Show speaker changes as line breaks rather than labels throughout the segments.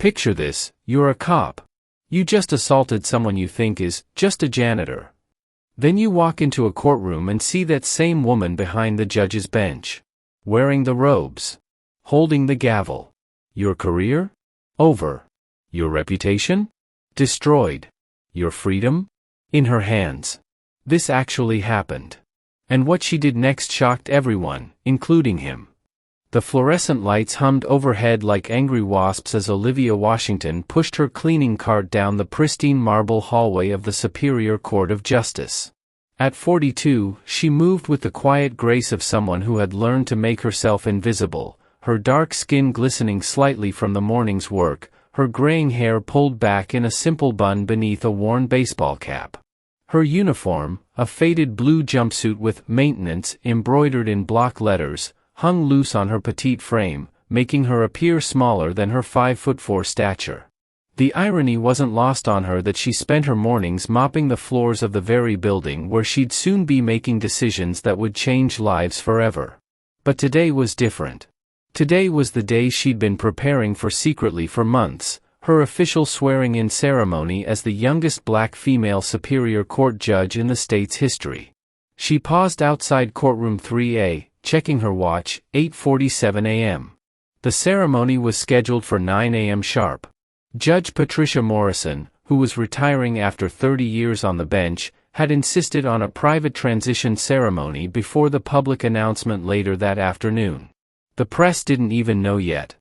Picture this, you're a cop. You just assaulted someone you think is just a janitor. Then you walk into a courtroom and see that same woman behind the judge's bench. Wearing the robes. Holding the gavel. Your career? Over. Your reputation? Destroyed. Your freedom? In her hands. This actually happened. And what she did next shocked everyone, including him. The fluorescent lights hummed overhead like angry wasps as Olivia Washington pushed her cleaning cart down the pristine marble hallway of the Superior Court of Justice. At 42, she moved with the quiet grace of someone who had learned to make herself invisible, her dark skin glistening slightly from the morning's work, her graying hair pulled back in a simple bun beneath a worn baseball cap. Her uniform, a faded blue jumpsuit with "Maintenance" embroidered in block letters, hung loose on her petite frame, making her appear smaller than her 5'4" stature. The irony wasn't lost on her that she spent her mornings mopping the floors of the very building where she'd soon be making decisions that would change lives forever. But today was different. Today was the day she'd been preparing for secretly for months, her official swearing-in ceremony as the youngest black female Superior Court judge in the state's history. She paused outside Courtroom 3A, checking her watch, 8:47 a.m. The ceremony was scheduled for 9 a.m. sharp. Judge Patricia Morrison, who was retiring after 30 years on the bench, had insisted on a private transition ceremony before the public announcement later that afternoon. The press didn't even know yet.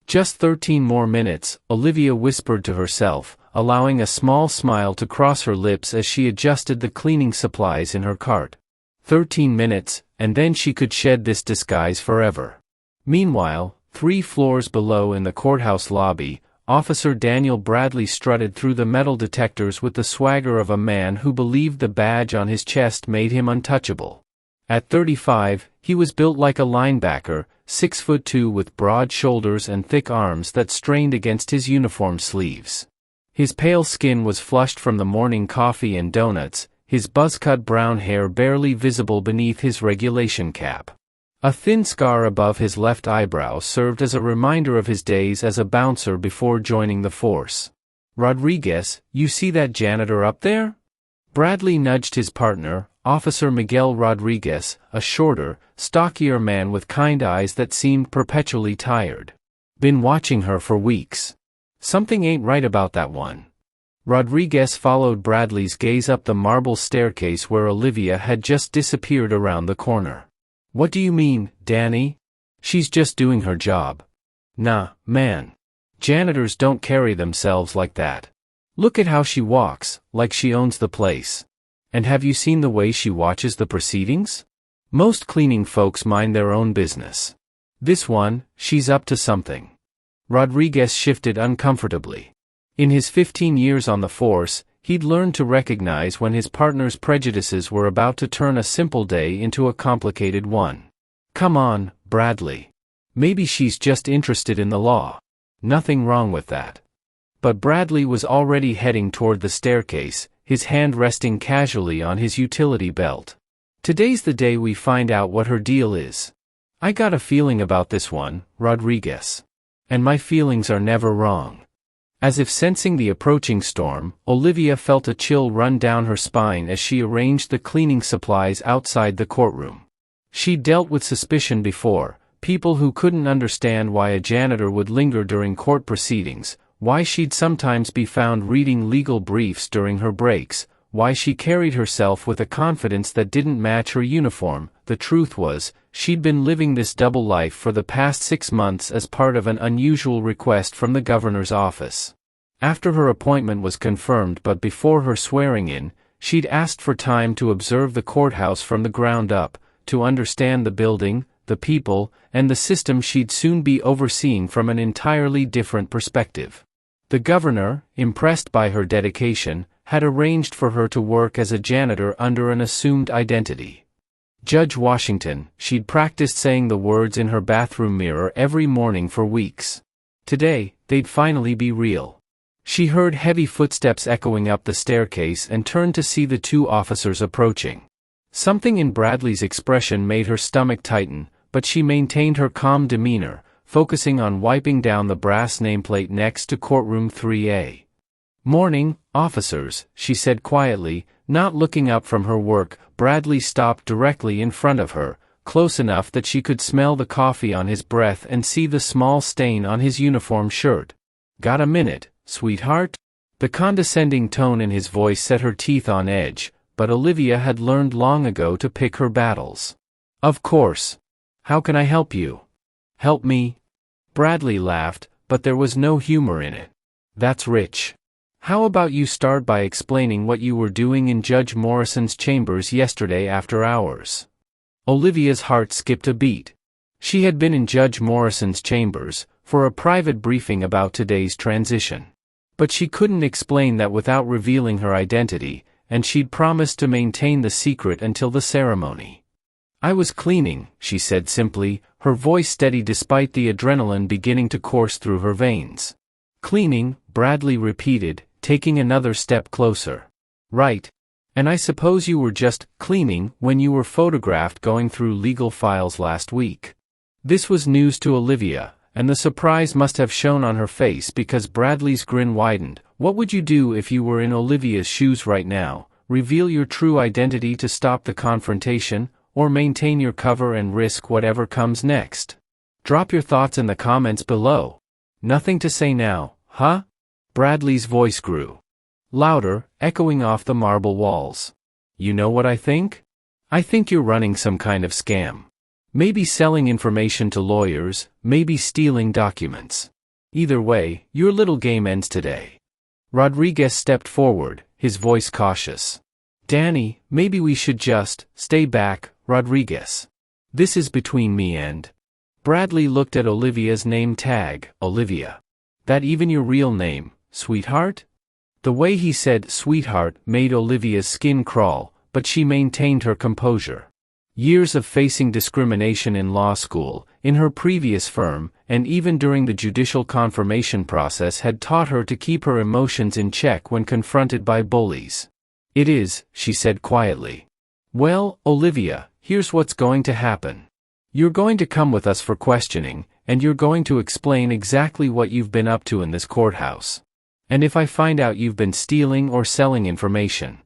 Just 13 more minutes, Olivia whispered to herself, allowing a small smile to cross her lips as she adjusted the cleaning supplies in her cart. 13 minutes, and then she could shed this disguise forever. Meanwhile, 3 floors below in the courthouse lobby, Officer Daniel Bradley strutted through the metal detectors with the swagger of a man who believed the badge on his chest made him untouchable. At 35, he was built like a linebacker, 6'2" with broad shoulders and thick arms that strained against his uniform sleeves. His pale skin was flushed from the morning coffee and donuts, his buzz-cut brown hair barely visible beneath his regulation cap. A thin scar above his left eyebrow served as a reminder of his days as a bouncer before joining the force. "Rodriguez, you see that janitor up there?" Bradley nudged his partner, Officer Miguel Rodriguez, a shorter, stockier man with kind eyes that seemed perpetually tired. "Been watching her for weeks. Something ain't right about that one." Rodriguez followed Bradley's gaze up the marble staircase where Olivia had just disappeared around the corner. "What do you mean, Danny? She's just doing her job." "Nah, man. Janitors don't carry themselves like that. Look at how she walks, like she owns the place. And have you seen the way she watches the proceedings? Most cleaning folks mind their own business. This one, she's up to something." Rodriguez shifted uncomfortably. In his 15 years on the force, he'd learned to recognize when his partner's prejudices were about to turn a simple day into a complicated one. "Come on, Bradley. Maybe she's just interested in the law. Nothing wrong with that." But Bradley was already heading toward the staircase, his hand resting casually on his utility belt. "Today's the day we find out what her deal is. I got a feeling about this one, Rodriguez. And my feelings are never wrong." As if sensing the approaching storm, Olivia felt a chill run down her spine as she arranged the cleaning supplies outside the courtroom. She'd dealt with suspicion before, people who couldn't understand why a janitor would linger during court proceedings, why she'd sometimes be found reading legal briefs during her breaks, why she carried herself with a confidence that didn't match her uniform. The truth was, she'd been living this double life for the past 6 months as part of an unusual request from the governor's office. After her appointment was confirmed but before her swearing-in, she'd asked for time to observe the courthouse from the ground up, to understand the building, the people, and the system she'd soon be overseeing from an entirely different perspective. The governor, impressed by her dedication, had arranged for her to work as a janitor under an assumed identity. Judge Washington, she'd practiced saying the words in her bathroom mirror every morning for weeks. Today, they'd finally be real. She heard heavy footsteps echoing up the staircase and turned to see the 2 officers approaching. Something in Bradley's expression made her stomach tighten, but she maintained her calm demeanor, focusing on wiping down the brass nameplate next to Courtroom 3A. "Morning, officers," she said quietly, not looking up from her work. Bradley stopped directly in front of her, close enough that she could smell the coffee on his breath and see the small stain on his uniform shirt. "Got a minute, sweetheart?" The condescending tone in his voice set her teeth on edge, but Olivia had learned long ago to pick her battles. "Of course. How can I help you?" "Help me?" Bradley laughed, but there was no humor in it. "That's rich. How about you start by explaining what you were doing in Judge Morrison's chambers yesterday after hours?" Olivia's heart skipped a beat. She had been in Judge Morrison's chambers, for a private briefing about today's transition. But she couldn't explain that without revealing her identity, and she'd promised to maintain the secret until the ceremony. "I was cleaning," she said simply, her voice steady despite the adrenaline beginning to course through her veins. "Cleaning," Bradley repeated, taking another step closer. "Right. And I suppose you were just cleaning when you were photographed going through legal files last week." This was news to Olivia, and the surprise must have shown on her face because Bradley's grin widened. "What would you do if you were in Olivia's shoes right now? Reveal your true identity to stop the confrontation, or maintain your cover and risk whatever comes next? Drop your thoughts in the comments below. Nothing to say now, huh?" Bradley's voice grew louder, echoing off the marble walls. "You know what I think? I think you're running some kind of scam. Maybe selling information to lawyers, maybe stealing documents. Either way, your little game ends today." Rodriguez stepped forward, his voice cautious. "Danny, maybe we should just stay back, Rodriguez. This is between me and..." Bradley looked at Olivia's name tag. "Olivia. That even your real name, sweetheart?" The way he said sweetheart made Olivia's skin crawl, but she maintained her composure. Years of facing discrimination in law school, in her previous firm, and even during the judicial confirmation process had taught her to keep her emotions in check when confronted by bullies. "It is," she said quietly. "Well, Olivia, here's what's going to happen. You're going to come with us for questioning, and you're going to explain exactly what you've been up to in this courthouse. And if I find out you've been stealing or selling information..."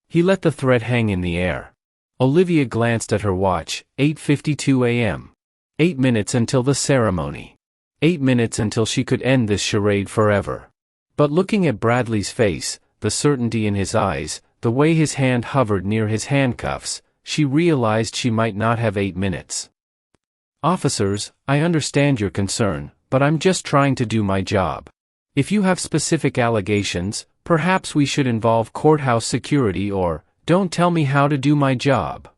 He let the threat hang in the air. Olivia glanced at her watch. 8:52 a.m. 8 minutes until the ceremony. 8 minutes until she could end this charade forever. But looking at Bradley's face, the certainty in his eyes, the way his hand hovered near his handcuffs, she realized she might not have 8 minutes. "Officers, I understand your concern, but I'm just trying to do my job. If you have specific allegations, perhaps we should involve courthouse security or, don't tell me how to do my job."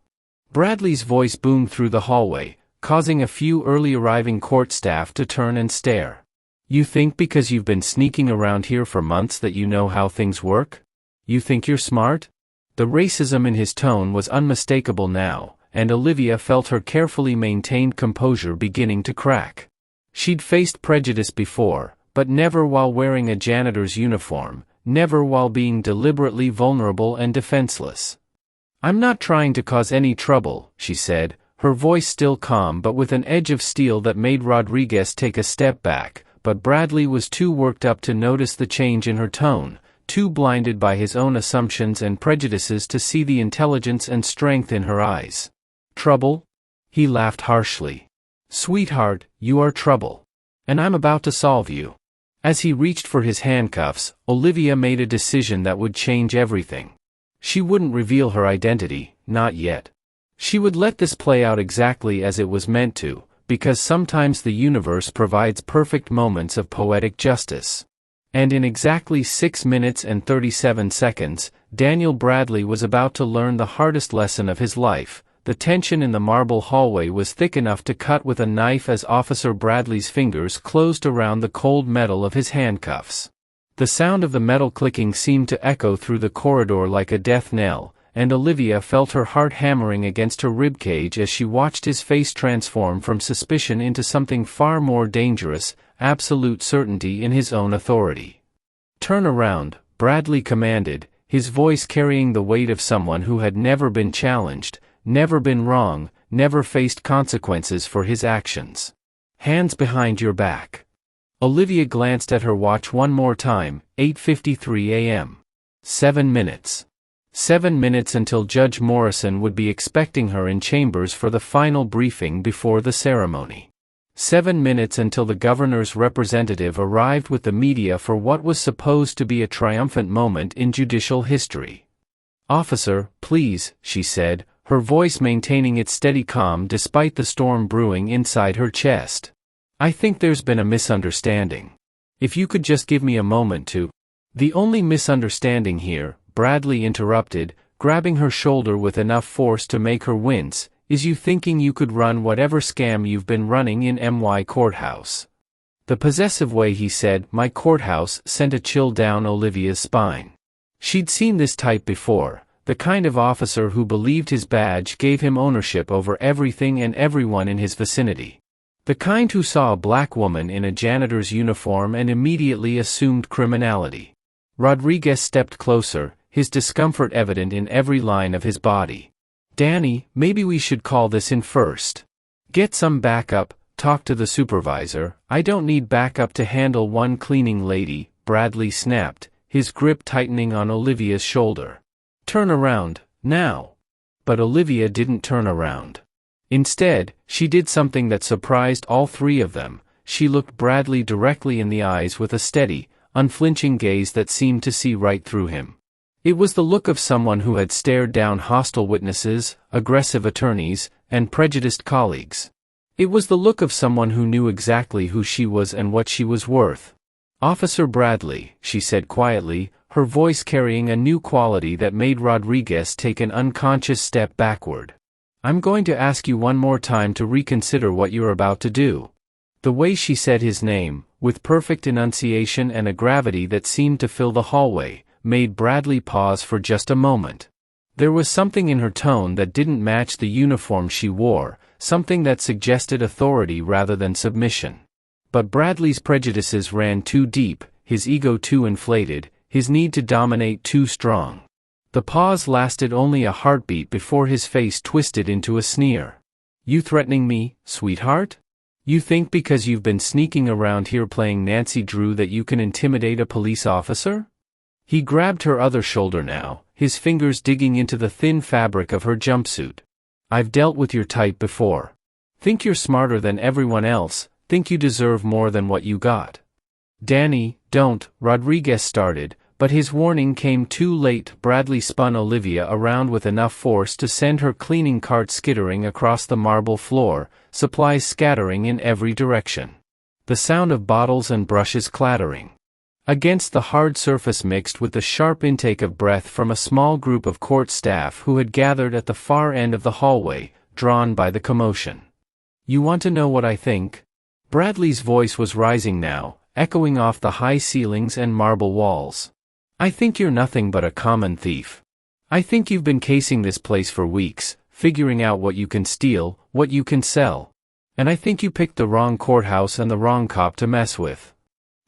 Bradley's voice boomed through the hallway, causing a few early arriving court staff to turn and stare. "You think because you've been sneaking around here for months that you know how things work? You think you're smart?" The racism in his tone was unmistakable now, and Olivia felt her carefully maintained composure beginning to crack. She'd faced prejudice before, but never while wearing a janitor's uniform, never while being deliberately vulnerable and defenseless. "I'm not trying to cause any trouble," she said, her voice still calm but with an edge of steel that made Rodriguez take a step back, but Bradley was too worked up to notice the change in her tone, too blinded by his own assumptions and prejudices to see the intelligence and strength in her eyes. "Trouble?" He laughed harshly. "Sweetheart, you are trouble. And I'm about to solve you." As he reached for his handcuffs, Olivia made a decision that would change everything. She wouldn't reveal her identity, not yet. She would let this play out exactly as it was meant to, because sometimes the universe provides perfect moments of poetic justice. And in exactly 6 minutes and 37 seconds, Daniel Bradley was about to learn the hardest lesson of his life. The tension in the marble hallway was thick enough to cut with a knife as Officer Bradley's fingers closed around the cold metal of his handcuffs. The sound of the metal clicking seemed to echo through the corridor like a death knell, and Olivia felt her heart hammering against her ribcage as she watched his face transform from suspicion into something far more dangerous, absolute certainty in his own authority. "Turn around," Bradley commanded, his voice carrying the weight of someone who had never been challenged, never been wrong, never faced consequences for his actions. Hands behind your back. Olivia glanced at her watch one more time, 8:53 a.m. 7 minutes. 7 minutes until Judge Morrison would be expecting her in chambers for the final briefing before the ceremony. 7 minutes until the governor's representative arrived with the media for what was supposed to be a triumphant moment in judicial history. "Officer, please," she said, her voice maintaining its steady calm despite the storm brewing inside her chest. "I think there's been a misunderstanding. If you could just give me a moment to—" "The only misunderstanding here," Bradley interrupted, grabbing her shoulder with enough force to make her wince, "is you thinking you could run whatever scam you've been running in my courthouse." The possessive way he said "my courthouse" sent a chill down Olivia's spine. She'd seen this type before, the kind of officer who believed his badge gave him ownership over everything and everyone in his vicinity. The kind who saw a black woman in a janitor's uniform and immediately assumed criminality. Rodriguez stepped closer, his discomfort evident in every line of his body. "Danny, maybe we should call this in first. Get some backup, talk to the supervisor." "I don't need backup to handle one cleaning lady," Bradley snapped, his grip tightening on Olivia's shoulder. "Turn around, now." But Olivia didn't turn around. Instead, she did something that surprised all three of them. She looked Bradley directly in the eyes with a steady, unflinching gaze that seemed to see right through him. It was the look of someone who had stared down hostile witnesses, aggressive attorneys, and prejudiced colleagues. It was the look of someone who knew exactly who she was and what she was worth. "Officer Bradley," she said quietly, her voice carrying a new quality that made Rodriguez take an unconscious step backward. "I'm going to ask you one more time to reconsider what you're about to do." The way she said his name, with perfect enunciation and a gravity that seemed to fill the hallway, made Bradley pause for just a moment. There was something in her tone that didn't match the uniform she wore, something that suggested authority rather than submission. But Bradley's prejudices ran too deep, his ego too inflated, his need to dominate too strong. The pause lasted only a heartbeat before his face twisted into a sneer. "You threatening me, sweetheart? You think because you've been sneaking around here playing Nancy Drew that you can intimidate a police officer?" He grabbed her other shoulder now, his fingers digging into the thin fabric of her jumpsuit. "I've dealt with your type before. Think you're smarter than everyone else, think you deserve more than what you got." "Danny, don't," Rodriguez started, but his warning came too late. Bradley spun Olivia around with enough force to send her cleaning cart skittering across the marble floor, supplies scattering in every direction. The sound of bottles and brushes clattering against the hard surface mixed with the sharp intake of breath from a small group of court staff who had gathered at the far end of the hallway, drawn by the commotion. "You want to know what I think?" Bradley's voice was rising now, echoing off the high ceilings and marble walls. "I think you're nothing but a common thief. I think you've been casing this place for weeks, figuring out what you can steal, what you can sell. And I think you picked the wrong courthouse and the wrong cop to mess with."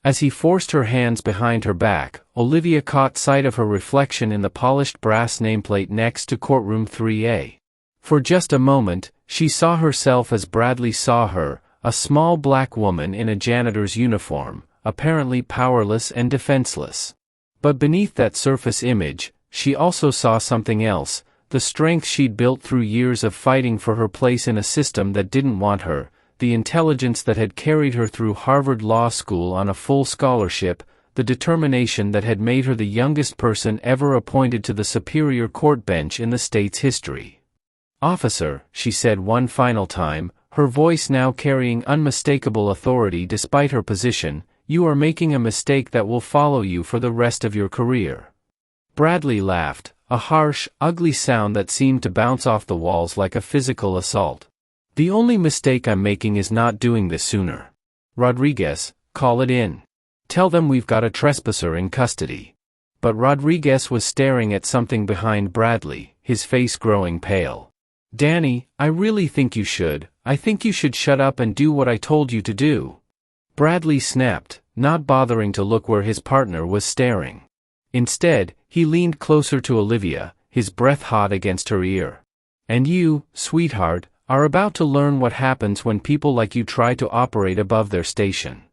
As he forced her hands behind her back, Olivia caught sight of her reflection in the polished brass nameplate next to Courtroom 3A. For just a moment, she saw herself as Bradley saw her, a small black woman in a janitor's uniform, apparently powerless and defenseless. But beneath that surface image, she also saw something else, the strength she'd built through years of fighting for her place in a system that didn't want her, the intelligence that had carried her through Harvard Law School on a full scholarship, the determination that had made her the youngest person ever appointed to the Superior Court bench in the state's history. "Officer," she said one final time, her voice now carrying unmistakable authority despite her position, "you are making a mistake that will follow you for the rest of your career." Bradley laughed, a harsh, ugly sound that seemed to bounce off the walls like a physical assault. "The only mistake I'm making is not doing this sooner. Rodriguez, call it in. Tell them we've got a trespasser in custody." But Rodriguez was staring at something behind Bradley, his face growing pale. "Danny, I really think you should. I think you should shut up and do what I told you to do." Bradley snapped, not bothering to look where his partner was staring. Instead, he leaned closer to Olivia, his breath hot against her ear. "And you, sweetheart, are about to learn what happens when people like you try to operate above their station.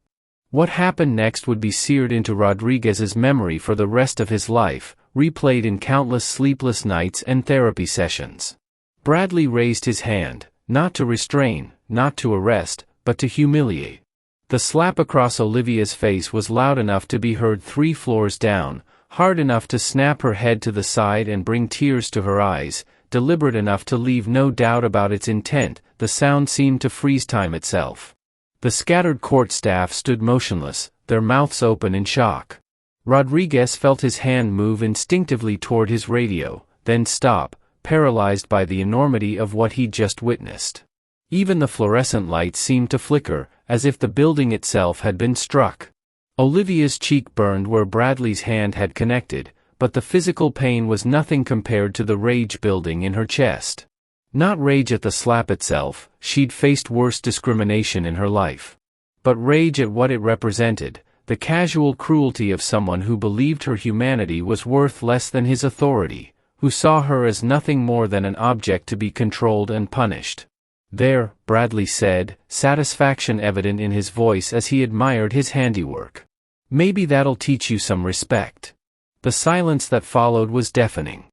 What happened next would be seared into Rodriguez's memory for the rest of his life, replayed in countless sleepless nights and therapy sessions. Bradley raised his hand, not to restrain, not to arrest, but to humiliate. The slap across Olivia's face was loud enough to be heard 3 floors down, hard enough to snap her head to the side and bring tears to her eyes, deliberate enough to leave no doubt about its intent. The sound seemed to freeze time itself. The scattered court staff stood motionless, their mouths open in shock. Rodriguez felt his hand move instinctively toward his radio, then stop, paralyzed by the enormity of what he'd just witnessed. Even the fluorescent lights seemed to flicker, as if the building itself had been struck. Olivia's cheek burned where Bradley's hand had connected, but the physical pain was nothing compared to the rage building in her chest. Not rage at the slap itself, she'd faced worse discrimination in her life. But rage at what it represented, the casual cruelty of someone who believed her humanity was worth less than his authority, who saw her as nothing more than an object to be controlled and punished. "There," Bradley said, satisfaction evident in his voice as he admired his handiwork. "Maybe that'll teach you some respect." The silence that followed was deafening.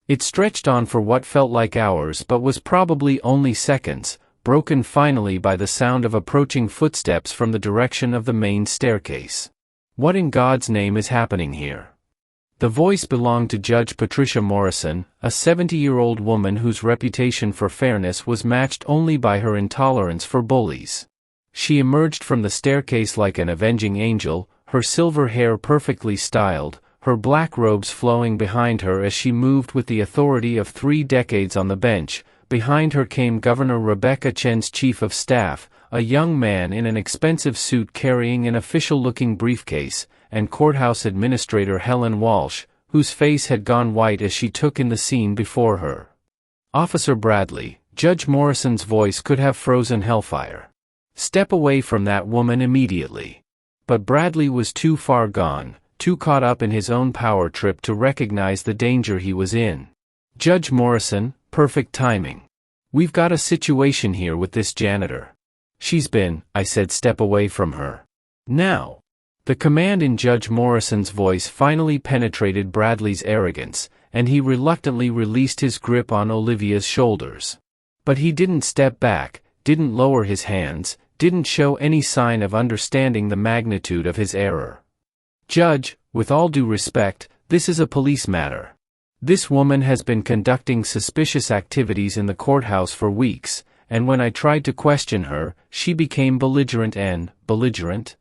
It stretched on for what felt like hours but was probably only seconds, broken finally by the sound of approaching footsteps from the direction of the main staircase. "What in God's name is happening here?" The voice belonged to Judge Patricia Morrison, a 70-year-old woman whose reputation for fairness was matched only by her intolerance for bullies. She emerged from the staircase like an avenging angel, her silver hair perfectly styled, her black robes flowing behind her as she moved with the authority of 3 decades on the bench. Behind her came Governor Rebecca Chen's chief of staff, a young man in an expensive suit carrying an official-looking briefcase, and Courthouse Administrator Helen Walsh, whose face had gone white as she took in the scene before her. "Officer Bradley," Judge Morrison's voice could have frozen hellfire. "Step away from that woman immediately." But Bradley was too far gone, too caught up in his own power trip to recognize the danger he was in. "Judge Morrison, perfect timing. We've got a situation here with this janitor." "She's been," I said, "step away from her. Now." The command in Judge Morrison's voice finally penetrated Bradley's arrogance, and he reluctantly released his grip on Olivia's shoulders. But he didn't step back, didn't lower his hands, didn't show any sign of understanding the magnitude of his error. "Judge, with all due respect, this is a police matter. This woman has been conducting suspicious activities in the courthouse for weeks, and when I tried to question her, she became belligerent and..." "Belligerent?"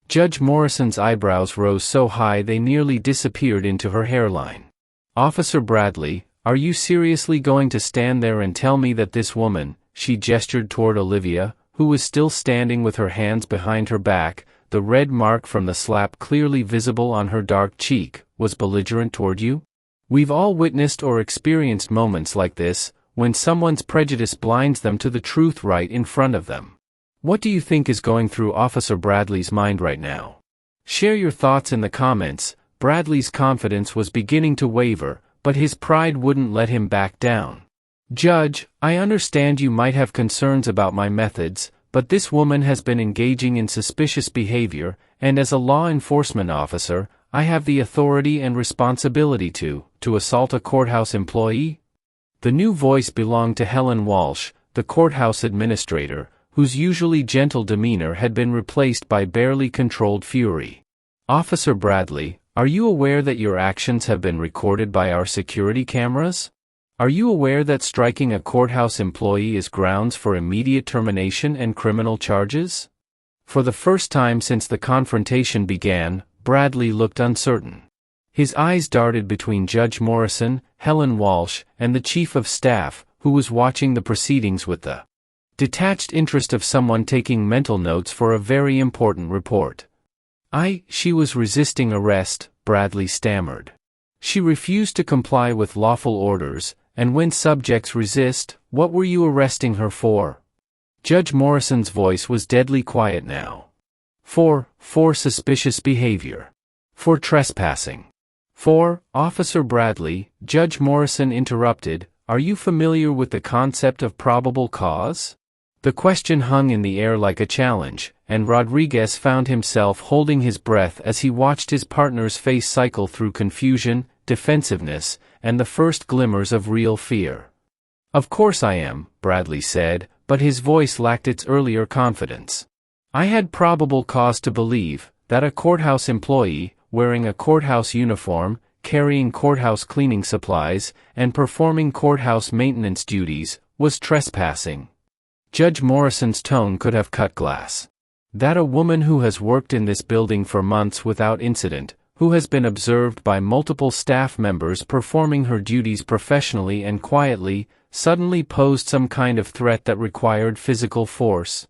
Judge Morrison's eyebrows rose so high they nearly disappeared into her hairline. "Officer Bradley, are you seriously going to stand there and tell me that this woman," she gestured toward Olivia, who was still standing with her hands behind her back, the red mark from the slap clearly visible on her dark cheek, "was belligerent toward you? We've all witnessed or experienced moments like this, when someone's prejudice blinds them to the truth right in front of them. What do you think is going through Officer Bradley's mind right now? Share your thoughts in the comments." Bradley's confidence was beginning to waver, but his pride wouldn't let him back down. "Judge, I understand you might have concerns about my methods, but this woman has been engaging in suspicious behavior, and as a law enforcement officer, I have the authority and responsibility to assault a courthouse employee?" The new voice belonged to Helen Walsh, the courthouse administrator, whose usually gentle demeanor had been replaced by barely controlled fury. "Officer Bradley, are you aware that your actions have been recorded by our security cameras? Are you aware that striking a courthouse employee is grounds for immediate termination and criminal charges?" For the first time since the confrontation began, Bradley looked uncertain. His eyes darted between Judge Morrison, Helen Walsh, and the Chief of Staff, who was watching the proceedings with the detached interest of someone taking mental notes for a very important report. She was resisting arrest," Bradley stammered. "She refused to comply with lawful orders, and when subjects resist, what were you arresting her for?" Judge Morrison's voice was deadly quiet now. For suspicious behavior. For trespassing. Officer Bradley," Judge Morrison interrupted, are you familiar with the concept of probable cause? The question hung in the air like a challenge, and Rodriguez found himself holding his breath as he watched his partner's face cycle through confusion, defensiveness, and the first glimmers of real fear. Of course I am, Bradley said, but his voice lacked its earlier confidence. I had probable cause to believe that a courthouse employee, wearing a courthouse uniform, carrying courthouse cleaning supplies, and performing courthouse maintenance duties, was trespassing. Judge Morrison's tone could have cut glass. That a woman who has worked in this building for months without incident, who has been observed by multiple staff members performing her duties professionally and quietly, suddenly posed some kind of threat that required physical force.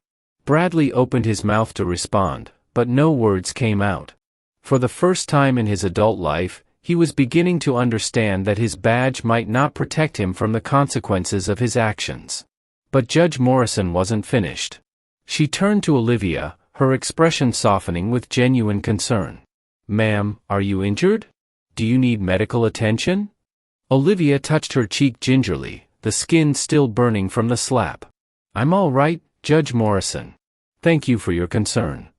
Bradley opened his mouth to respond, but no words came out. For the first time in his adult life, he was beginning to understand that his badge might not protect him from the consequences of his actions. But Judge Morrison wasn't finished. She turned to Olivia, her expression softening with genuine concern. "Ma'am, are you injured? Do you need medical attention?" Olivia touched her cheek gingerly, the skin still burning from the slap. "I'm all right, Judge Morrison. Thank you for your concern."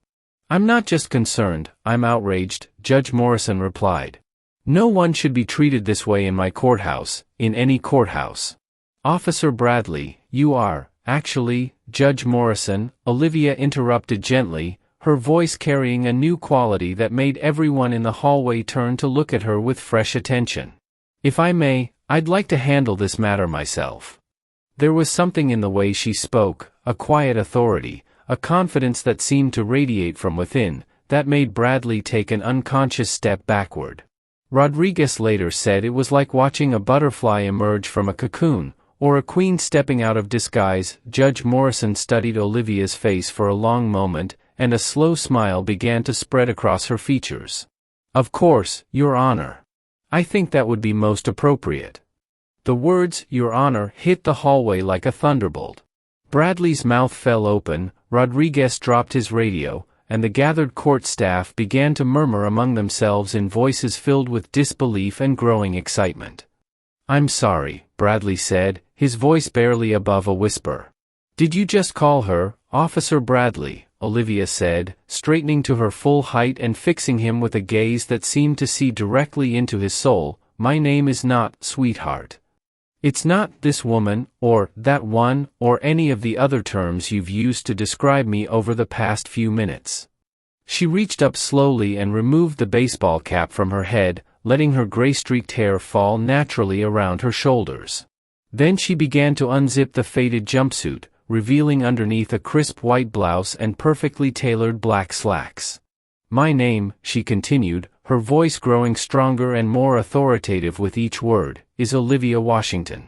"I'm not just concerned, I'm outraged," Judge Morrison replied. "No one should be treated this way in my courthouse, in any courthouse." "Officer Bradley, you are, actually, Judge Morrison," Olivia interrupted gently, her voice carrying a new quality that made everyone in the hallway turn to look at her with fresh attention. "If I may, I'd like to handle this matter myself." There was something in the way she spoke, a quiet authority, a confidence that seemed to radiate from within, that made Bradley take an unconscious step backward. Rodriguez later said it was like watching a butterfly emerge from a cocoon, or a queen stepping out of disguise. Judge Morrison studied Olivia's face for a long moment, and a slow smile began to spread across her features. "Of course, Your Honor. I think that would be most appropriate." The words, "Your Honor," hit the hallway like a thunderbolt. Bradley's mouth fell open, Rodriguez dropped his radio, and the gathered court staff began to murmur among themselves in voices filled with disbelief and growing excitement. "I'm sorry," Bradley said, his voice barely above a whisper. "Did you just call her, Officer Bradley?" Olivia said, straightening to her full height and fixing him with a gaze that seemed to see directly into his soul. "My name is not, sweetheart. It's not this woman, or that one, or any of the other terms you've used to describe me over the past few minutes." She reached up slowly and removed the baseball cap from her head, letting her gray-streaked hair fall naturally around her shoulders. Then she began to unzip the faded jumpsuit, revealing underneath a crisp white blouse and perfectly tailored black slacks. "My name," she continued, her voice growing stronger and more authoritative with each word, "is Olivia Washington.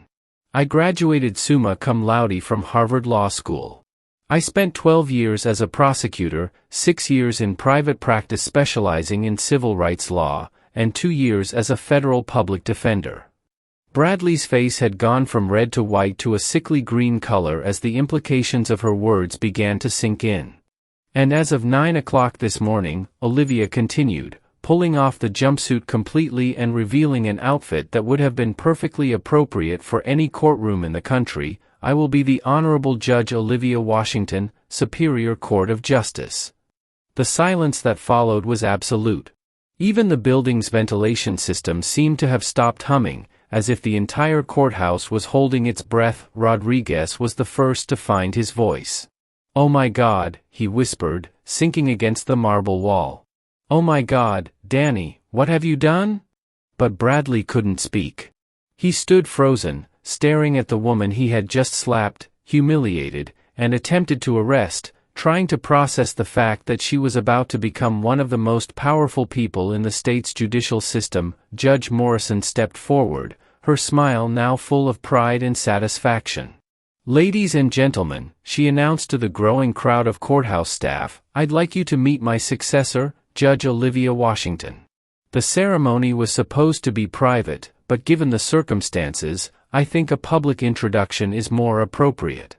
I graduated summa cum laude from Harvard Law School. I spent 12 years as a prosecutor, 6 years in private practice specializing in civil rights law, and 2 years as a federal public defender." Bradley's face had gone from red to white to a sickly green color as the implications of her words began to sink in. "And as of 9 o'clock this morning," Olivia continued, pulling off the jumpsuit completely and revealing an outfit that would have been perfectly appropriate for any courtroom in the country, "I will be the Honorable Judge Olivia Washington, Superior Court of Justice." The silence that followed was absolute. Even the building's ventilation system seemed to have stopped humming, as if the entire courthouse was holding its breath. Rodriguez was the first to find his voice. "Oh my God," he whispered, sinking against the marble wall. "Oh my God, Danny, what have you done?" But Bradley couldn't speak. He stood frozen, staring at the woman he had just slapped, humiliated, and attempted to arrest, trying to process the fact that she was about to become one of the most powerful people in the state's judicial system. Judge Morrison stepped forward, her smile now full of pride and satisfaction. "Ladies and gentlemen," she announced to the growing crowd of courthouse staff, "I'd like you to meet my successor, Judge Olivia Washington." The ceremony was supposed to be private, but given the circumstances, I think a public introduction is more appropriate.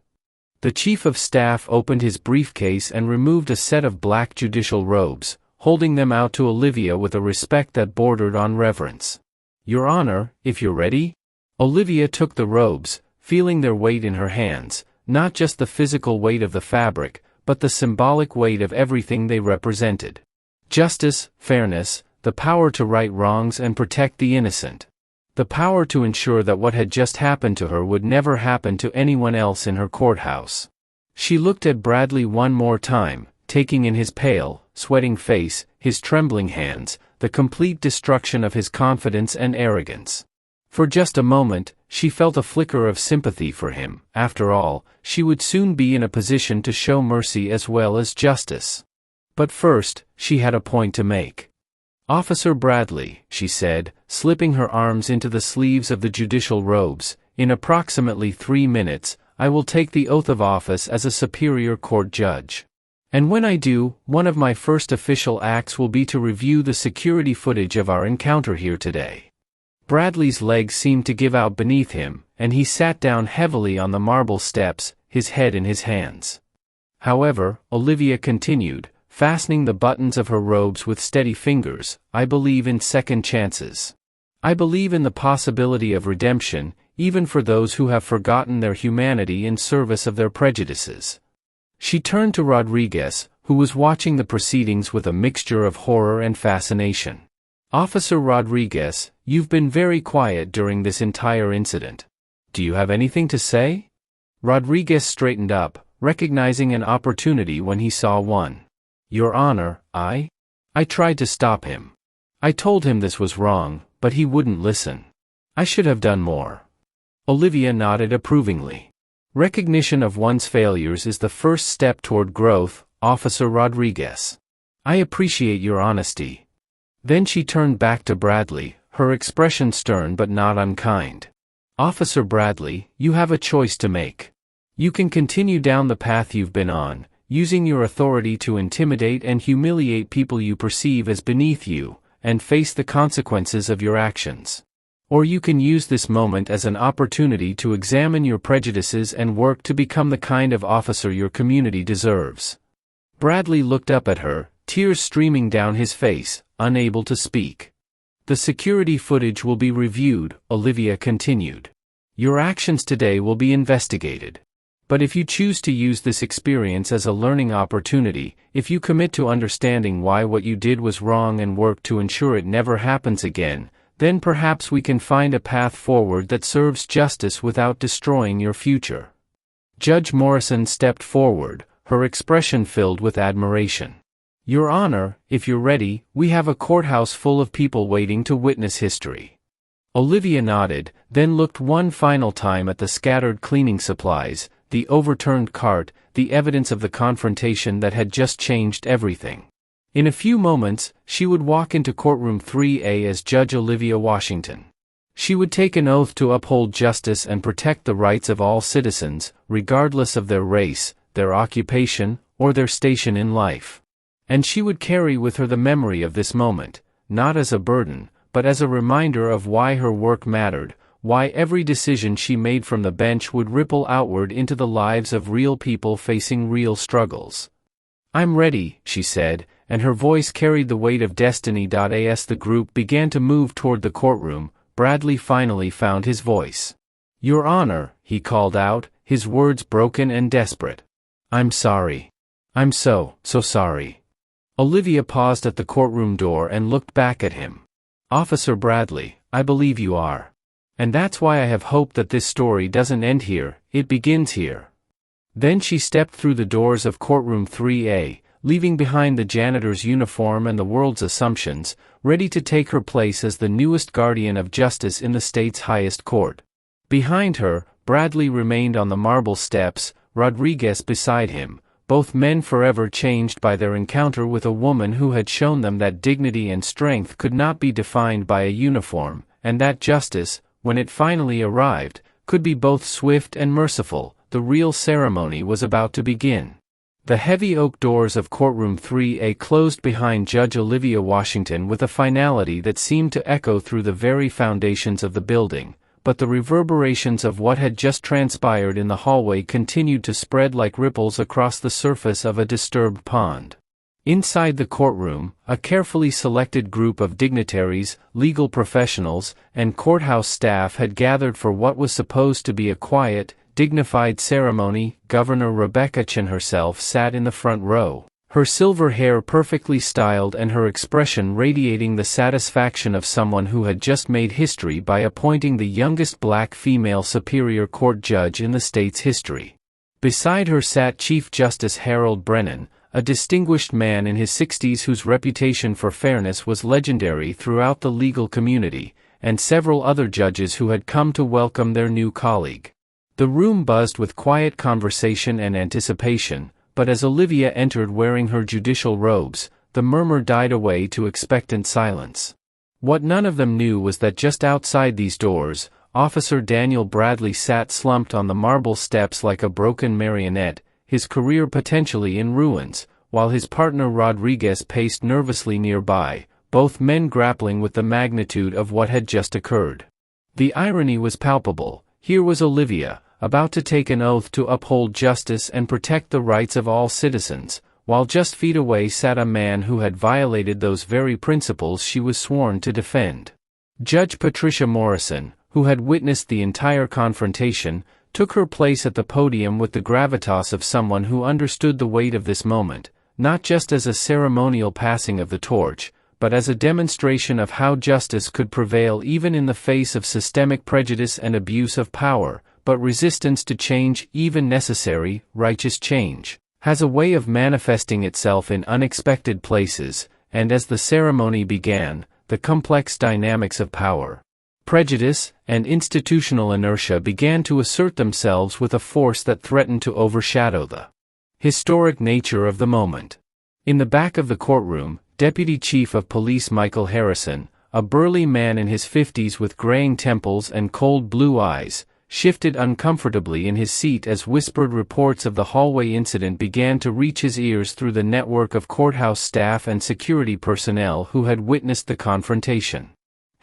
The chief of staff opened his briefcase and removed a set of black judicial robes, holding them out to Olivia with a respect that bordered on reverence. "Your Honor, if you're ready?" Olivia took the robes, feeling their weight in her hands, not just the physical weight of the fabric, but the symbolic weight of everything they represented. Justice, fairness, the power to right wrongs and protect the innocent. The power to ensure that what had just happened to her would never happen to anyone else in her courthouse. She looked at Bradley one more time, taking in his pale, sweating face, his trembling hands, the complete destruction of his confidence and arrogance. For just a moment, she felt a flicker of sympathy for him. After all, she would soon be in a position to show mercy as well as justice. But first, she had a point to make. "Officer Bradley," she said, slipping her arms into the sleeves of the judicial robes, "in approximately 3 minutes, I will take the oath of office as a superior court judge. And when I do, one of my first official acts will be to review the security footage of our encounter here today." Bradley's legs seemed to give out beneath him, and he sat down heavily on the marble steps, his head in his hands. However, Olivia continued, fastening the buttons of her robes with steady fingers, "I believe in second chances. I believe in the possibility of redemption, even for those who have forgotten their humanity in service of their prejudices." She turned to Rodriguez, who was watching the proceedings with a mixture of horror and fascination. "Officer Rodriguez, you've been very quiet during this entire incident. Do you have anything to say?" Rodriguez straightened up, recognizing an opportunity when he saw one. "Your Honor, I tried to stop him. I told him this was wrong, but he wouldn't listen. I should have done more." Olivia nodded approvingly. "Recognition of one's failures is the first step toward growth, Officer Rodriguez. I appreciate your honesty." Then she turned back to Bradley, her expression stern but not unkind. "Officer Bradley, you have a choice to make. You can continue down the path you've been on, using your authority to intimidate and humiliate people you perceive as beneath you, and face the consequences of your actions. Or you can use this moment as an opportunity to examine your prejudices and work to become the kind of officer your community deserves." Bradley looked up at her, tears streaming down his face, unable to speak. "The security footage will be reviewed," Olivia continued. "Your actions today will be investigated. But if you choose to use this experience as a learning opportunity, if you commit to understanding why what you did was wrong and work to ensure it never happens again, then perhaps we can find a path forward that serves justice without destroying your future." Judge Morrison stepped forward, her expression filled with admiration. "Your Honor, if you're ready, we have a courthouse full of people waiting to witness history." Olivia nodded, then looked one final time at the scattered cleaning supplies, the overturned cart, the evidence of the confrontation that had just changed everything. In a few moments, she would walk into Courtroom 3A as Judge Olivia Washington. She would take an oath to uphold justice and protect the rights of all citizens, regardless of their race, their occupation, or their station in life. And she would carry with her the memory of this moment, not as a burden, but as a reminder of why her work mattered, why every decision she made from the bench would ripple outward into the lives of real people facing real struggles. "I'm ready," she said, and her voice carried the weight of destiny. As the group began to move toward the courtroom, Bradley finally found his voice. "Your Honor," he called out, his words broken and desperate. "I'm sorry. I'm so sorry." Olivia paused at the courtroom door and looked back at him. "Officer Bradley, I believe you are. And that's why I have hope that this story doesn't end here, it begins here." Then she stepped through the doors of Courtroom 3A, leaving behind the janitor's uniform and the world's assumptions, ready to take her place as the newest guardian of justice in the state's highest court. Behind her, Bradley remained on the marble steps, Rodriguez beside him, both men forever changed by their encounter with a woman who had shown them that dignity and strength could not be defined by a uniform, and that justice, when it finally arrived, could be both swift and merciful. The real ceremony was about to begin. The heavy oak doors of Courtroom 3A closed behind Judge Olivia Washington with a finality that seemed to echo through the very foundations of the building, but the reverberations of what had just transpired in the hallway continued to spread like ripples across the surface of a disturbed pond. Inside the courtroom, a carefully selected group of dignitaries, legal professionals, and courthouse staff had gathered for what was supposed to be a quiet, dignified ceremony. Governor Rebecca Chen herself sat in the front row, her silver hair perfectly styled and her expression radiating the satisfaction of someone who had just made history by appointing the youngest black female Superior Court judge in the state's history. Beside her sat Chief Justice Harold Brennan, a distinguished man in his 60s whose reputation for fairness was legendary throughout the legal community, and several other judges who had come to welcome their new colleague. The room buzzed with quiet conversation and anticipation, but as Olivia entered wearing her judicial robes, the murmur died away to expectant silence. What none of them knew was that just outside these doors, Officer Daniel Bradley sat slumped on the marble steps like a broken marionette, his career potentially in ruins, while his partner Rodriguez paced nervously nearby, both men grappling with the magnitude of what had just occurred. The irony was palpable. Here was Olivia, about to take an oath to uphold justice and protect the rights of all citizens, while just feet away sat a man who had violated those very principles she was sworn to defend. Judge Patricia Morrison, who had witnessed the entire confrontation, took her place at the podium with the gravitas of someone who understood the weight of this moment, not just as a ceremonial passing of the torch, but as a demonstration of how justice could prevail even in the face of systemic prejudice and abuse of power. But resistance to change, even necessary, righteous change, has a way of manifesting itself in unexpected places, and as the ceremony began, the complex dynamics of power, prejudice, and institutional inertia began to assert themselves with a force that threatened to overshadow the historic nature of the moment. In the back of the courtroom, Deputy Chief of Police Michael Harrison, a burly man in his 50s with graying temples and cold blue eyes, shifted uncomfortably in his seat as whispered reports of the hallway incident began to reach his ears through the network of courthouse staff and security personnel who had witnessed the confrontation.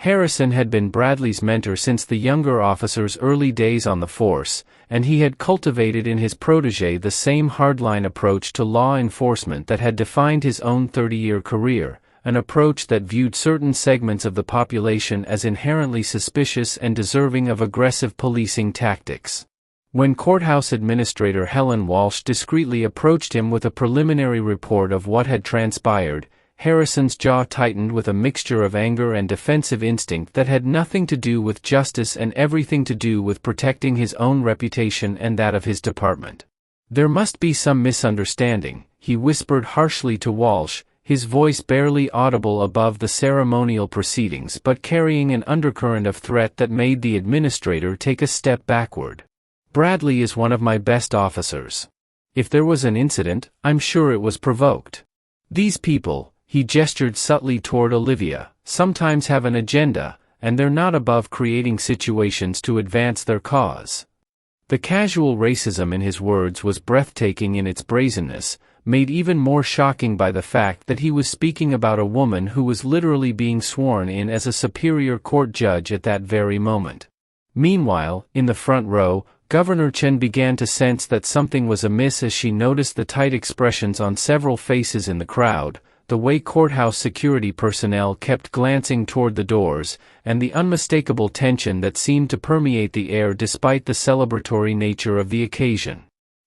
Harrison had been Bradley's mentor since the younger officer's early days on the force, and he had cultivated in his protégé the same hardline approach to law enforcement that had defined his own 30-year career, an approach that viewed certain segments of the population as inherently suspicious and deserving of aggressive policing tactics. When Courthouse Administrator Helen Walsh discreetly approached him with a preliminary report of what had transpired, Harrison's jaw tightened with a mixture of anger and defensive instinct that had nothing to do with justice and everything to do with protecting his own reputation and that of his department. "There must be some misunderstanding," he whispered harshly to Walsh, his voice barely audible above the ceremonial proceedings but carrying an undercurrent of threat that made the administrator take a step backward. "Bradley is one of my best officers. If there was an incident, I'm sure it was provoked. These people," he gestured subtly toward Olivia, "sometimes have an agenda, and they're not above creating situations to advance their cause." The casual racism in his words was breathtaking in its brazenness, made even more shocking by the fact that he was speaking about a woman who was literally being sworn in as a Superior Court judge at that very moment. Meanwhile, in the front row, Governor Chen began to sense that something was amiss as she noticed the tight expressions on several faces in the crowd, the way courthouse security personnel kept glancing toward the doors, and the unmistakable tension that seemed to permeate the air despite the celebratory nature of the occasion.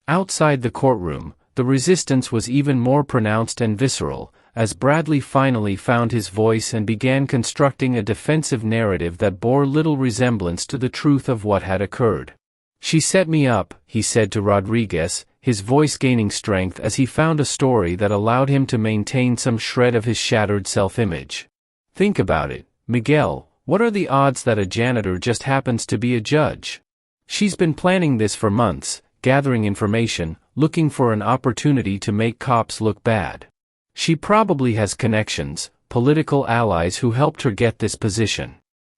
Outside the courtroom, the resistance was even more pronounced and visceral, as Bradley finally found his voice and began constructing a defensive narrative that bore little resemblance to the truth of what had occurred. "She set me up," he said to Rodriguez, his voice gaining strength as he found a story that allowed him to maintain some shred of his shattered self-image. "Think about it, Miguel, what are the odds that a janitor just happens to be a judge? She's been planning this for months, gathering information, looking for an opportunity to make cops look bad. She probably has connections, political allies who helped her get this position.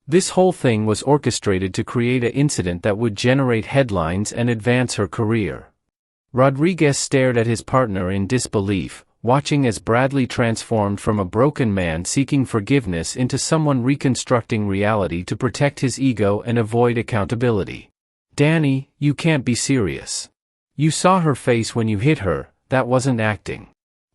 This whole thing was orchestrated to create an incident that would generate headlines and advance her career." Rodriguez stared at his partner in disbelief, watching as Bradley transformed from a broken man seeking forgiveness into someone reconstructing reality to protect his ego and avoid accountability. "Danny, you can't be serious. You saw her face when you hit her, that wasn't acting."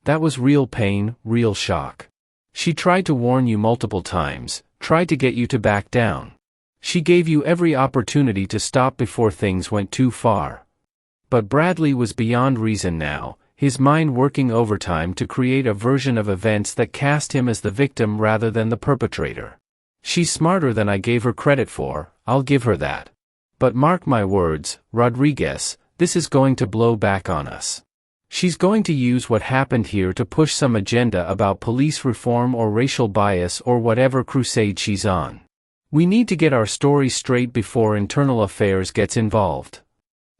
That was real pain, real shock. She tried to warn you multiple times, tried to get you to back down. She gave you every opportunity to stop before things went too far. But Bradley was beyond reason now, his mind working overtime to create a version of events that cast him as the victim rather than the perpetrator. She's smarter than I gave her credit for, I'll give her that. But mark my words, Rodriguez, this is going to blow back on us. She's going to use what happened here to push some agenda about police reform or racial bias or whatever crusade she's on. We need to get our story straight before internal affairs gets involved.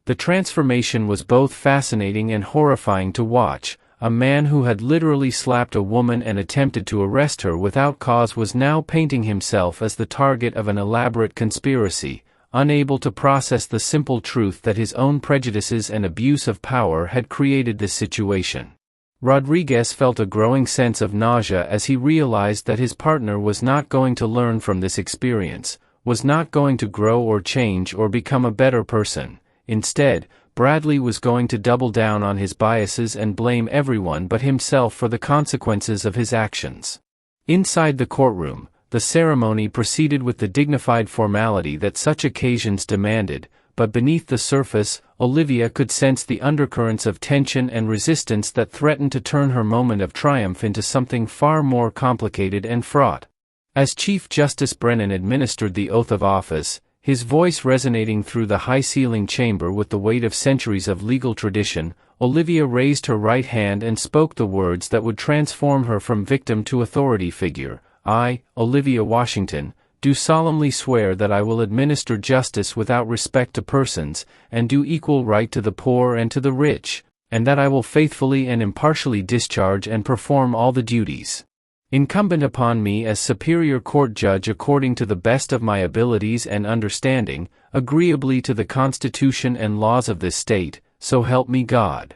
The transformation was both fascinating and horrifying to watch. A man who had literally slapped a woman and attempted to arrest her without cause was now painting himself as the target of an elaborate conspiracy, unable to process the simple truth that his own prejudices and abuse of power had created this situation. Rodriguez felt a growing sense of nausea as he realized that his partner was not going to learn from this experience, was not going to grow or change or become a better person. Instead, Bradley was going to double down on his biases and blame everyone but himself for the consequences of his actions. Inside the courtroom, the ceremony proceeded with the dignified formality that such occasions demanded, but beneath the surface, Olivia could sense the undercurrents of tension and resistance that threatened to turn her moment of triumph into something far more complicated and fraught. As Chief Justice Brennan administered the oath of office, his voice resonating through the high-ceiling chamber with the weight of centuries of legal tradition, Olivia raised her right hand and spoke the words that would transform her from victim to authority figure. I, Olivia Washington, do solemnly swear that I will administer justice without respect to persons, and do equal right to the poor and to the rich, and that I will faithfully and impartially discharge and perform all the duties incumbent upon me as Superior Court Judge according to the best of my abilities and understanding, agreeably to the Constitution and laws of this state, so help me God.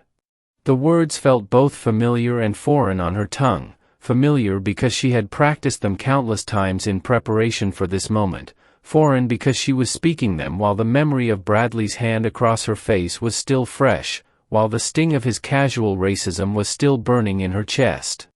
The words felt both familiar and foreign on her tongue, familiar because she had practiced them countless times in preparation for this moment, foreign because she was speaking them while the memory of Bradley's hand across her face was still fresh, while the sting of his casual racism was still burning in her chest.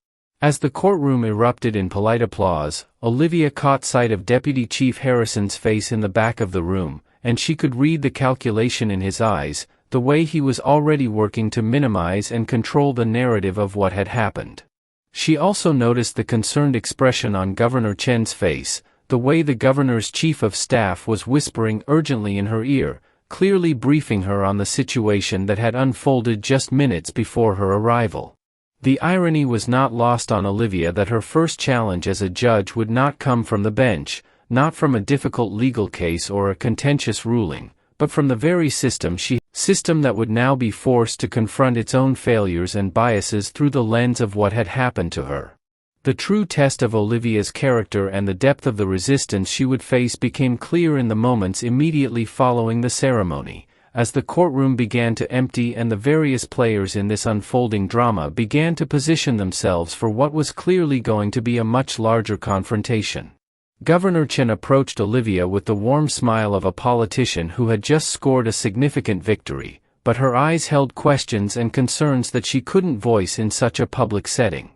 As the courtroom erupted in polite applause, Olivia caught sight of Deputy Chief Harrison's face in the back of the room, and she could read the calculation in his eyes, the way he was already working to minimize and control the narrative of what had happened. She also noticed the concerned expression on Governor Chen's face, the way the governor's chief of staff was whispering urgently in her ear, clearly briefing her on the situation that had unfolded just minutes before her arrival. The irony was not lost on Olivia that her first challenge as a judge would not come from the bench, not from a difficult legal case or a contentious ruling, but from the very system that would now be forced to confront its own failures and biases through the lens of what had happened to her. The true test of Olivia's character and the depth of the resistance she would face became clear in the moments immediately following the ceremony, as the courtroom began to empty and the various players in this unfolding drama began to position themselves for what was clearly going to be a much larger confrontation. Governor Chen approached Olivia with the warm smile of a politician who had just scored a significant victory, but her eyes held questions and concerns that she couldn't voice in such a public setting.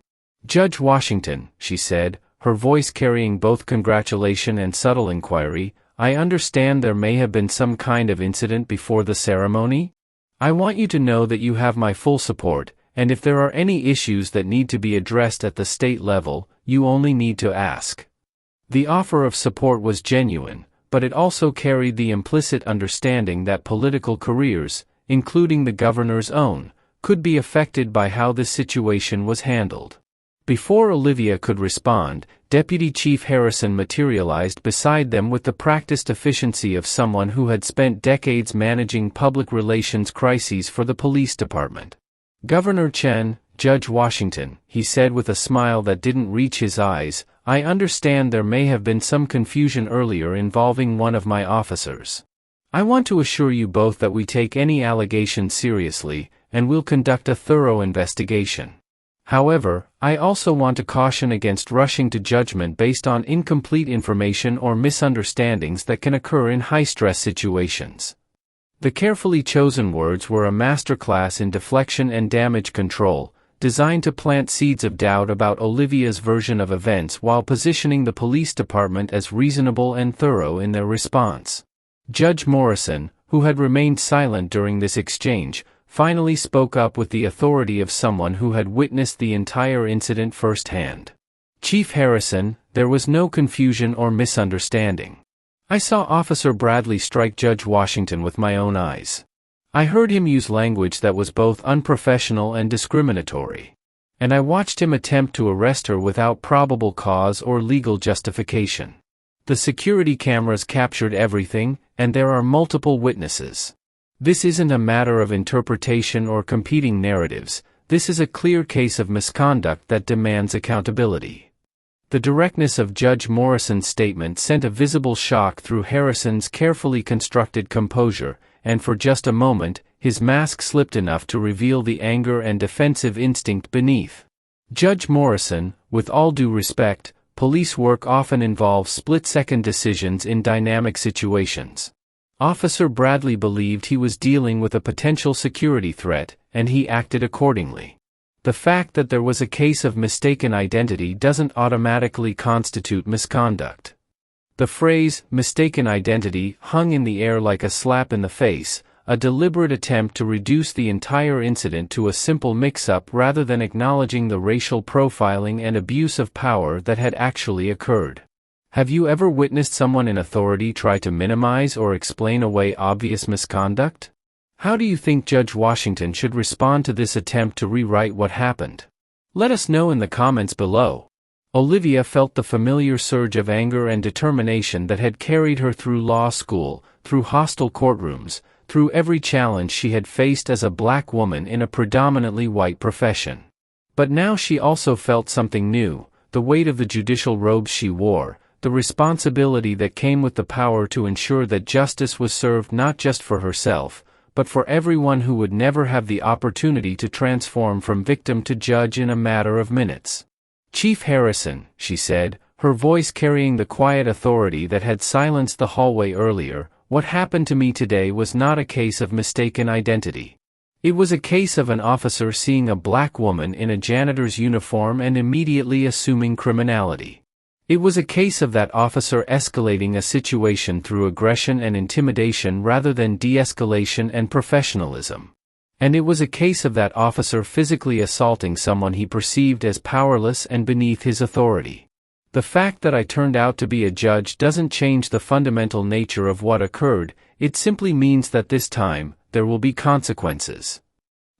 Judge Washington, she said, her voice carrying both congratulation and subtle inquiry, I understand there may have been some kind of incident before the ceremony? I want you to know that you have my full support, and if there are any issues that need to be addressed at the state level, you only need to ask. The offer of support was genuine, but it also carried the implicit understanding that political careers, including the governor's own, could be affected by how this situation was handled. Before Olivia could respond, Deputy Chief Harrison materialized beside them with the practiced efficiency of someone who had spent decades managing public relations crises for the police department. Governor Chen, Judge Washington, he said with a smile that didn't reach his eyes, I understand there may have been some confusion earlier involving one of my officers. I want to assure you both that we take any allegations seriously, and will conduct a thorough investigation. However, I also want to caution against rushing to judgment based on incomplete information or misunderstandings that can occur in high-stress situations. The carefully chosen words were a masterclass in deflection and damage control, designed to plant seeds of doubt about Olivia's version of events while positioning the police department as reasonable and thorough in their response. Judge Morrison, who had remained silent during this exchange, finally spoke up with the authority of someone who had witnessed the entire incident firsthand. "Chief Harrison, there was no confusion or misunderstanding. I saw Officer Bradley strike Judge Washington with my own eyes. I heard him use language that was both unprofessional and discriminatory. And I watched him attempt to arrest her without probable cause or legal justification. The security cameras captured everything, and there are multiple witnesses. This isn't a matter of interpretation or competing narratives, this is a clear case of misconduct that demands accountability." The directness of Judge Morrison's statement sent a visible shock through Harrison's carefully constructed composure, and for just a moment, his mask slipped enough to reveal the anger and defensive instinct beneath. "Judge Morrison, with all due respect, police work often involves split-second decisions in dynamic situations. Officer Bradley believed he was dealing with a potential security threat, and he acted accordingly. The fact that there was a case of mistaken identity doesn't automatically constitute misconduct." The phrase, "mistaken identity," hung in the air like a slap in the face, a deliberate attempt to reduce the entire incident to a simple mix-up rather than acknowledging the racial profiling and abuse of power that had actually occurred. Have you ever witnessed someone in authority try to minimize or explain away obvious misconduct? How do you think Judge Washington should respond to this attempt to rewrite what happened? Let us know in the comments below. Olivia felt the familiar surge of anger and determination that had carried her through law school, through hostile courtrooms, through every challenge she had faced as a black woman in a predominantly white profession. But now she also felt something new, the weight of the judicial robes she wore, the responsibility that came with the power to ensure that justice was served not just for herself, but for everyone who would never have the opportunity to transform from victim to judge in a matter of minutes. "Chief Harrison," she said, her voice carrying the quiet authority that had silenced the hallway earlier, "what happened to me today was not a case of mistaken identity. It was a case of an officer seeing a black woman in a janitor's uniform and immediately assuming criminality. It was a case of that officer escalating a situation through aggression and intimidation rather than de-escalation and professionalism. And it was a case of that officer physically assaulting someone he perceived as powerless and beneath his authority. The fact that I turned out to be a judge doesn't change the fundamental nature of what occurred, it simply means that this time, there will be consequences."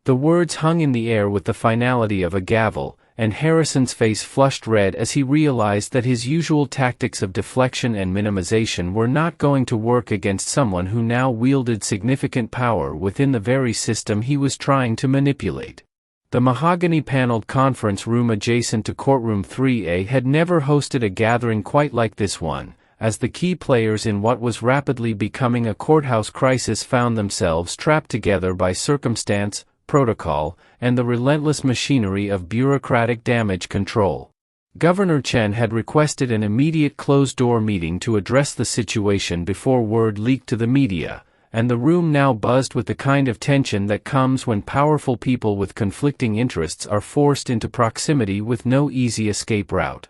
The words hung in the air with the finality of a gavel, and Harrison's face flushed red as he realized that his usual tactics of deflection and minimization were not going to work against someone who now wielded significant power within the very system he was trying to manipulate. The mahogany-paneled conference room adjacent to Courtroom 3A had never hosted a gathering quite like this one, as the key players in what was rapidly becoming a courthouse crisis found themselves trapped together by circumstance, protocol, and the relentless machinery of bureaucratic damage control. Governor Chen had requested an immediate closed-door meeting to address the situation before word leaked to the media, and the room now buzzed with the kind of tension that comes when powerful people with conflicting interests are forced into proximity with no easy escape route.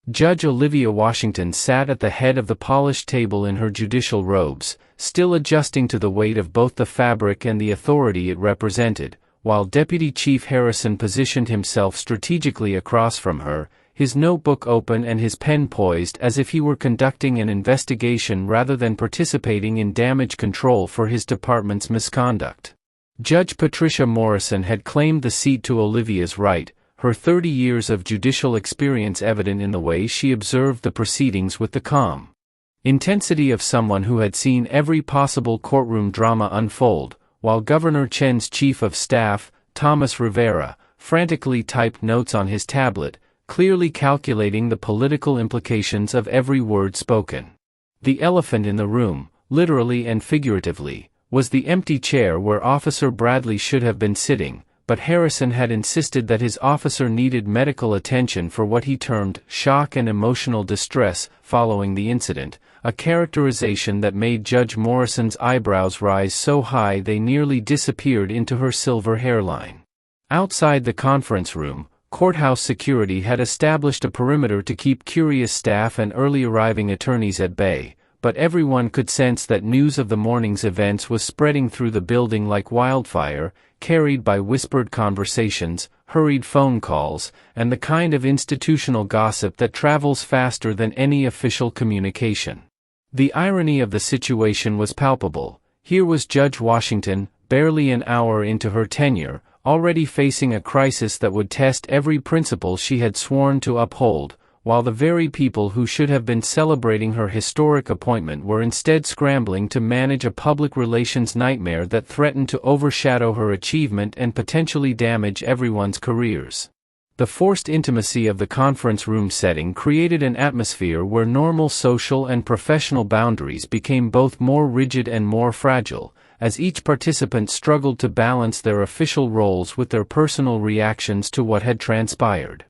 Judge Olivia Washington sat at the head of the polished table in her judicial robes, still adjusting to the weight of both the fabric and the authority it represented, while Deputy Chief Harrison positioned himself strategically across from her, his notebook open and his pen poised as if he were conducting an investigation rather than participating in damage control for his department's misconduct. Judge Patricia Morrison had claimed the seat to Olivia's right, her 30 years of judicial experience evident in the way she observed the proceedings with the calm intensity of someone who had seen every possible courtroom drama unfold, while Governor Chen's chief of staff, Thomas Rivera, frantically typed notes on his tablet, clearly calculating the political implications of every word spoken. The elephant in the room, literally and figuratively, was the empty chair where Officer Bradley should have been sitting, but Harrison had insisted that his officer needed medical attention for what he termed shock and emotional distress following the incident, a characterization that made Judge Morrison's eyebrows rise so high they nearly disappeared into her silver hairline. Outside the conference room, courthouse security had established a perimeter to keep curious staff and early arriving attorneys at bay, but everyone could sense that news of the morning's events was spreading through the building like wildfire, carried by whispered conversations, hurried phone calls, and the kind of institutional gossip that travels faster than any official communication. The irony of the situation was palpable. Here was Judge Washington, barely an hour into her tenure, already facing a crisis that would test every principle she had sworn to uphold, while the very people who should have been celebrating her historic appointment were instead scrambling to manage a public relations nightmare that threatened to overshadow her achievement and potentially damage everyone's careers. The forced intimacy of the conference room setting created an atmosphere where normal social and professional boundaries became both more rigid and more fragile, as each participant struggled to balance their official roles with their personal reactions to what had transpired.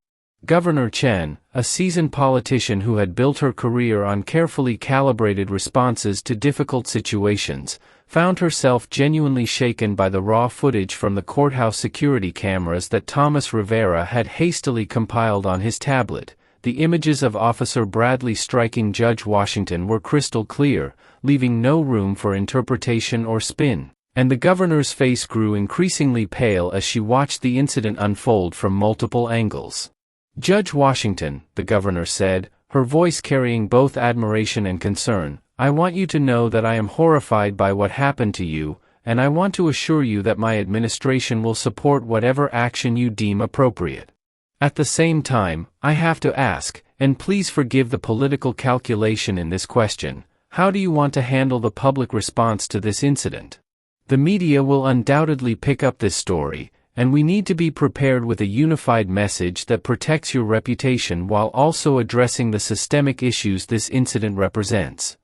Governor Chen, a seasoned politician who had built her career on carefully calibrated responses to difficult situations, found herself genuinely shaken by the raw footage from the courthouse security cameras that Thomas Rivera had hastily compiled on his tablet. The images of Officer Bradley striking Judge Washington were crystal clear, leaving no room for interpretation or spin, and the governor's face grew increasingly pale as she watched the incident unfold from multiple angles. "Judge Washington," the governor said, her voice carrying both admiration and concern, "I want you to know that I am horrified by what happened to you, and I want to assure you that my administration will support whatever action you deem appropriate. At the same time, I have to ask, and please forgive the political calculation in this question, how do you want to handle the public response to this incident? The media will undoubtedly pick up this story, and we need to be prepared with a unified message that protects your reputation while also addressing the systemic issues this incident represents."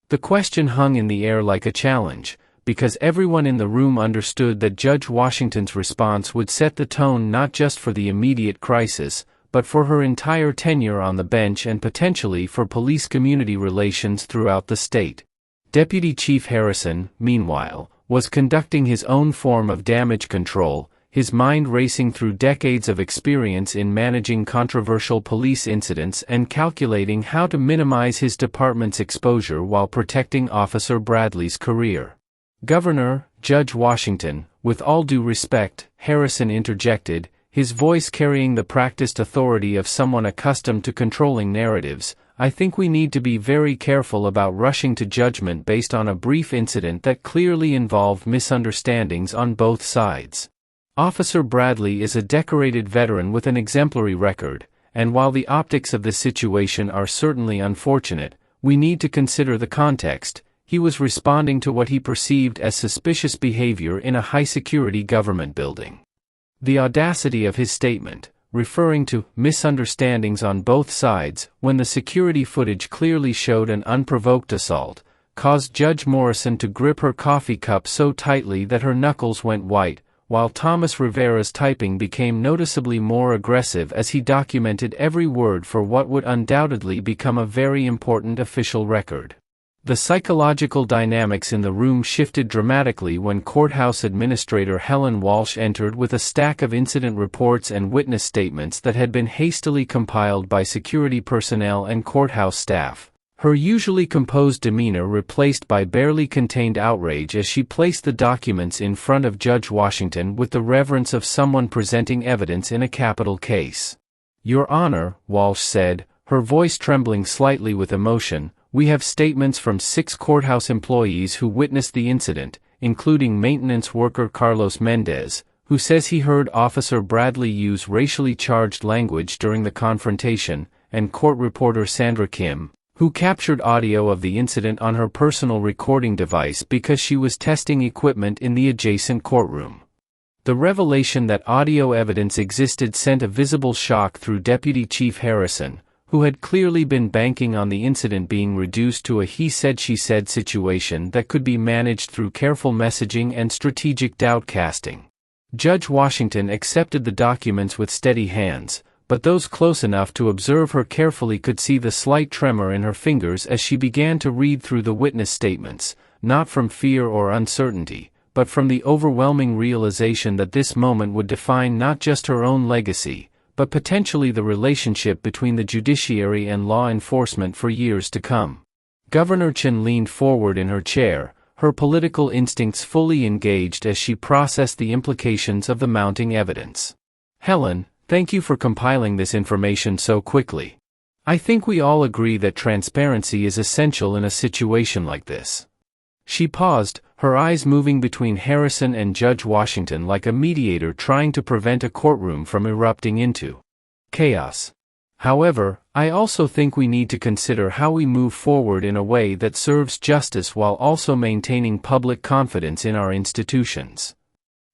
The question hung in the air like a challenge, because everyone in the room understood that Judge Washington's response would set the tone not just for the immediate crisis, but for her entire tenure on the bench and potentially for police-community relations throughout the state. Deputy Chief Harrison, meanwhile, was conducting his own form of damage control, his mind racing through decades of experience in managing controversial police incidents and calculating how to minimize his department's exposure while protecting Officer Bradley's career. "Governor, Judge Washington, with all due respect," Harrison interjected, his voice carrying the practiced authority of someone accustomed to controlling narratives, "I think we need to be very careful about rushing to judgment based on a brief incident that clearly involved misunderstandings on both sides. Officer Bradley is a decorated veteran with an exemplary record, and while the optics of this situation are certainly unfortunate, we need to consider the context. He was responding to what he perceived as suspicious behavior in a high-security government building." The audacity of his statement, referring to misunderstandings on both sides when the security footage clearly showed an unprovoked assault, caused Judge Morrison to grip her coffee cup so tightly that her knuckles went white, while Thomas Rivera's typing became noticeably more aggressive as he documented every word for what would undoubtedly become a very important official record. The psychological dynamics in the room shifted dramatically when Courthouse Administrator Helen Walsh entered with a stack of incident reports and witness statements that had been hastily compiled by security personnel and courthouse staff, her usually composed demeanor replaced by barely contained outrage as she placed the documents in front of Judge Washington with the reverence of someone presenting evidence in a capital case. "Your Honor," Walsh said, her voice trembling slightly with emotion, "we have statements from 6 courthouse employees who witnessed the incident, including maintenance worker Carlos Mendez, who says he heard Officer Bradley use racially charged language during the confrontation, and court reporter Sandra Kim, who captured audio of the incident on her personal recording device because she was testing equipment in the adjacent courtroom." The revelation that audio evidence existed sent a visible shock through Deputy Chief Harrison, who had clearly been banking on the incident being reduced to a he-said-she-said situation that could be managed through careful messaging and strategic doubt casting. Judge Washington accepted the documents with steady hands, but those close enough to observe her carefully could see the slight tremor in her fingers as she began to read through the witness statements, not from fear or uncertainty, but from the overwhelming realization that this moment would define not just her own legacy, but potentially the relationship between the judiciary and law enforcement for years to come. Governor Chen leaned forward in her chair, her political instincts fully engaged as she processed the implications of the mounting evidence. "Helen, thank you for compiling this information so quickly. I think we all agree that transparency is essential in a situation like this." She paused, her eyes moving between Harrison and Judge Washington like a mediator trying to prevent a courtroom from erupting into chaos. "However, I also think we need to consider how we move forward in a way that serves justice while also maintaining public confidence in our institutions."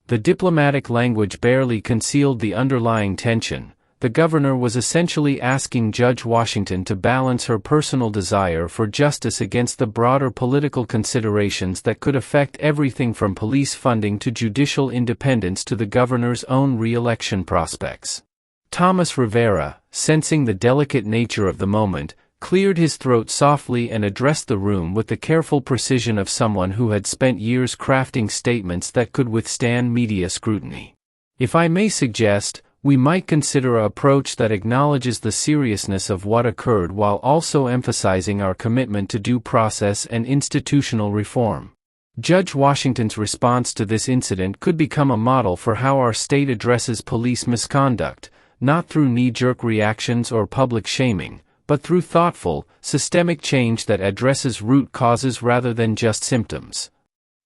The diplomatic language barely concealed the underlying tension. The governor was essentially asking Judge Washington to balance her personal desire for justice against the broader political considerations that could affect everything from police funding to judicial independence to the governor's own re-election prospects. Thomas Rivera, sensing the delicate nature of the moment, cleared his throat softly and addressed the room with the careful precision of someone who had spent years crafting statements that could withstand media scrutiny. "If I may suggest, we might consider an approach that acknowledges the seriousness of what occurred while also emphasizing our commitment to due process and institutional reform." Judge Washington's response to this incident could become a model for how our state addresses police misconduct, not through knee-jerk reactions or public shaming, but through thoughtful, systemic change that addresses root causes rather than just symptoms.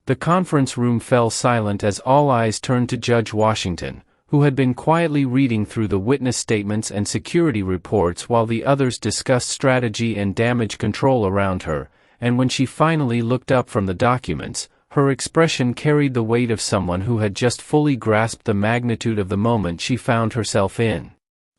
The conference room fell silent as all eyes turned to Judge Washington, who had been quietly reading through the witness statements and security reports while the others discussed strategy and damage control around her, and when she finally looked up from the documents, her expression carried the weight of someone who had just fully grasped the magnitude of the moment she found herself in.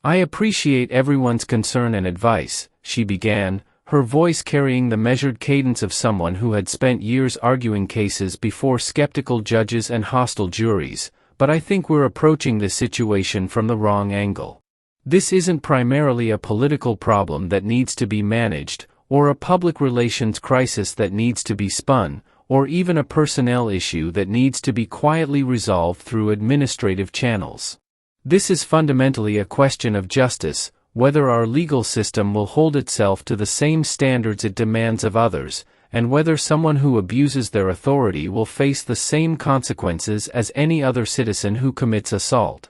"I appreciate everyone's concern and advice," she began, her voice carrying the measured cadence of someone who had spent years arguing cases before skeptical judges and hostile juries. "But I think we're approaching this situation from the wrong angle. This isn't primarily a political problem that needs to be managed, or a public relations crisis that needs to be spun, or even a personnel issue that needs to be quietly resolved through administrative channels. This is fundamentally a question of justice, whether our legal system will hold itself to the same standards it demands of others, and whether someone who abuses their authority will face the same consequences as any other citizen who commits assault."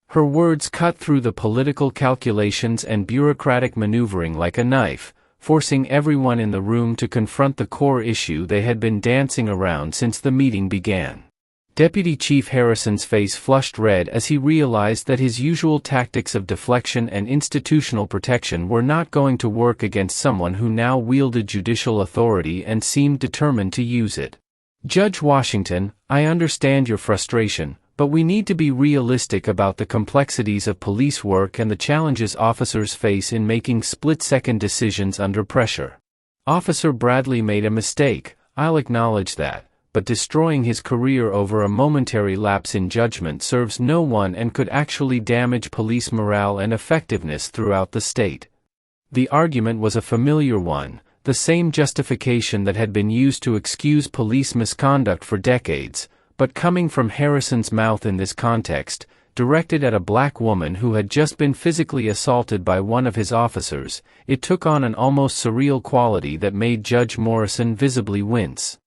Her words cut through the political calculations and bureaucratic maneuvering like a knife, forcing everyone in the room to confront the core issue they had been dancing around since the meeting began. Deputy Chief Harrison's face flushed red as he realized that his usual tactics of deflection and institutional protection were not going to work against someone who now wielded judicial authority and seemed determined to use it. "Judge Washington, I understand your frustration, but we need to be realistic about the complexities of police work and the challenges officers face in making split-second decisions under pressure. Officer Bradley made a mistake, I'll acknowledge that. But destroying his career over a momentary lapse in judgment serves no one and could actually damage police morale and effectiveness throughout the state." The argument was a familiar one, the same justification that had been used to excuse police misconduct for decades, but coming from Harrison's mouth in this context, directed at a black woman who had just been physically assaulted by one of his officers, it took on an almost surreal quality that made Judge Morrison visibly wince.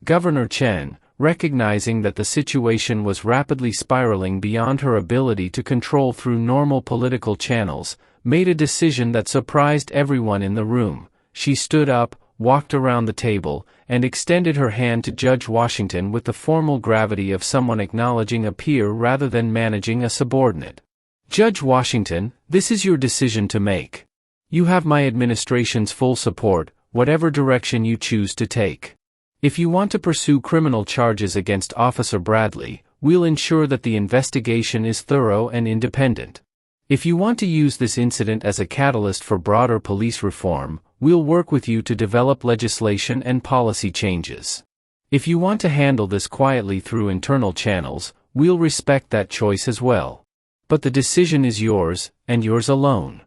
Governor Chen, recognizing that the situation was rapidly spiraling beyond her ability to control through normal political channels, made a decision that surprised everyone in the room. She stood up, walked around the table, and extended her hand to Judge Washington with the formal gravity of someone acknowledging a peer rather than managing a subordinate. "Judge Washington, this is your decision to make. You have my administration's full support, whatever direction you choose to take. If you want to pursue criminal charges against Officer Bradley, we'll ensure that the investigation is thorough and independent. If you want to use this incident as a catalyst for broader police reform, we'll work with you to develop legislation and policy changes. If you want to handle this quietly through internal channels, we'll respect that choice as well. But the decision is yours, and yours alone."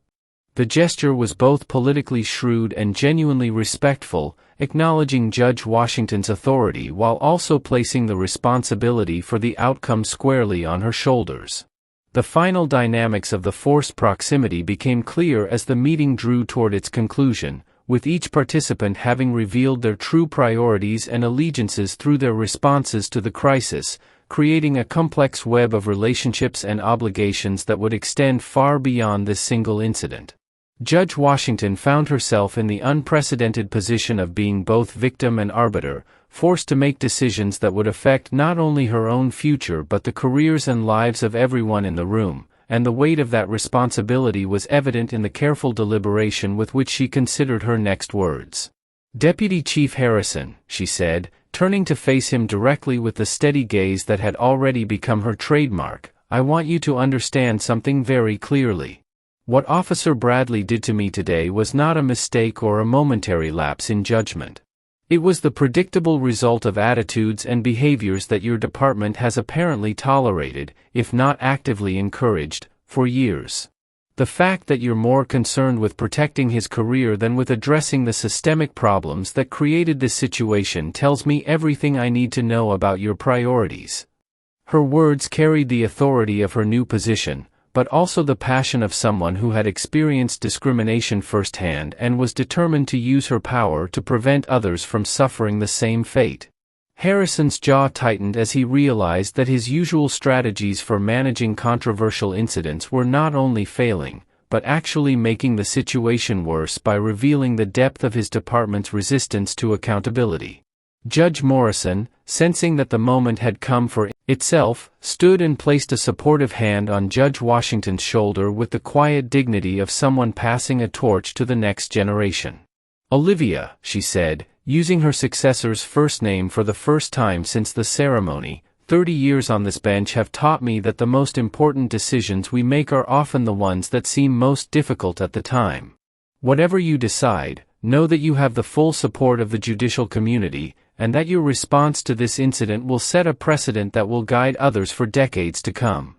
The gesture was both politically shrewd and genuinely respectful, acknowledging Judge Washington's authority while also placing the responsibility for the outcome squarely on her shoulders. The final dynamics of the forced proximity became clear as the meeting drew toward its conclusion, with each participant having revealed their true priorities and allegiances through their responses to the crisis, creating a complex web of relationships and obligations that would extend far beyond this single incident. Judge Washington found herself in the unprecedented position of being both victim and arbiter, forced to make decisions that would affect not only her own future but the careers and lives of everyone in the room, and the weight of that responsibility was evident in the careful deliberation with which she considered her next words. "Deputy Chief Harrison," she said, turning to face him directly with the steady gaze that had already become her trademark, "I want you to understand something very clearly. What Officer Bradley did to me today was not a mistake or a momentary lapse in judgment. It was the predictable result of attitudes and behaviors that your department has apparently tolerated, if not actively encouraged, for years. The fact that you're more concerned with protecting his career than with addressing the systemic problems that created this situation tells me everything I need to know about your priorities." Her words carried the authority of her new position, but also the passion of someone who had experienced discrimination firsthand and was determined to use her power to prevent others from suffering the same fate. Harrison's jaw tightened as he realized that his usual strategies for managing controversial incidents were not only failing, but actually making the situation worse by revealing the depth of his department's resistance to accountability. Judge Morrison, sensing that the moment had come for itself, stood and placed a supportive hand on Judge Washington's shoulder with the quiet dignity of someone passing a torch to the next generation. "Olivia," she said, using her successor's first name for the first time since the ceremony, 30 years on this bench have taught me that the most important decisions we make are often the ones that seem most difficult at the time. Whatever you decide, know that you have the full support of the judicial community, and that your response to this incident will set a precedent that will guide others for decades to come."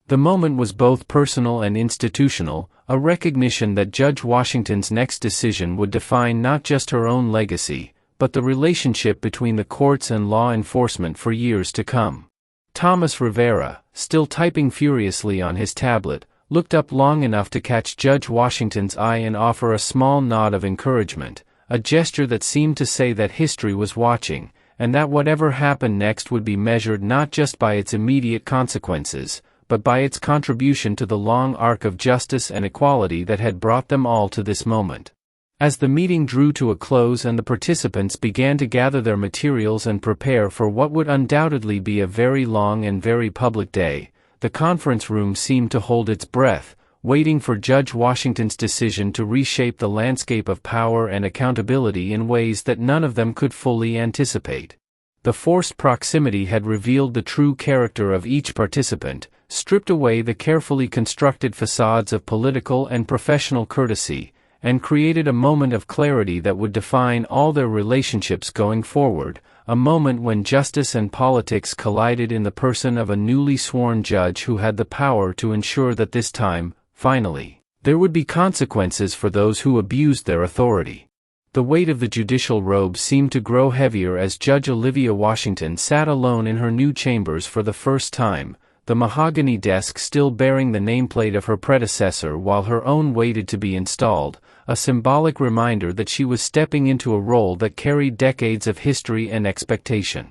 The moment was both personal and institutional, a recognition that Judge Washington's next decision would define not just her own legacy, but the relationship between the courts and law enforcement for years to come. Thomas Rivera, still typing furiously on his tablet, looked up long enough to catch Judge Washington's eye and offer a small nod of encouragement, a gesture that seemed to say that history was watching, and that whatever happened next would be measured not just by its immediate consequences, but by its contribution to the long arc of justice and equality that had brought them all to this moment. As the meeting drew to a close and the participants began to gather their materials and prepare for what would undoubtedly be a very long and very public day, the conference room seemed to hold its breath, waiting for Judge Washington's decision to reshape the landscape of power and accountability in ways that none of them could fully anticipate. The forced proximity had revealed the true character of each participant, stripped away the carefully constructed facades of political and professional courtesy, and created a moment of clarity that would define all their relationships going forward, a moment when justice and politics collided in the person of a newly sworn judge who had the power to ensure that this time, finally, there would be consequences for those who abused their authority. The weight of the judicial robe seemed to grow heavier as Judge Olivia Washington sat alone in her new chambers for the first time, the mahogany desk still bearing the nameplate of her predecessor while her own waited to be installed, a symbolic reminder that she was stepping into a role that carried decades of history and expectation.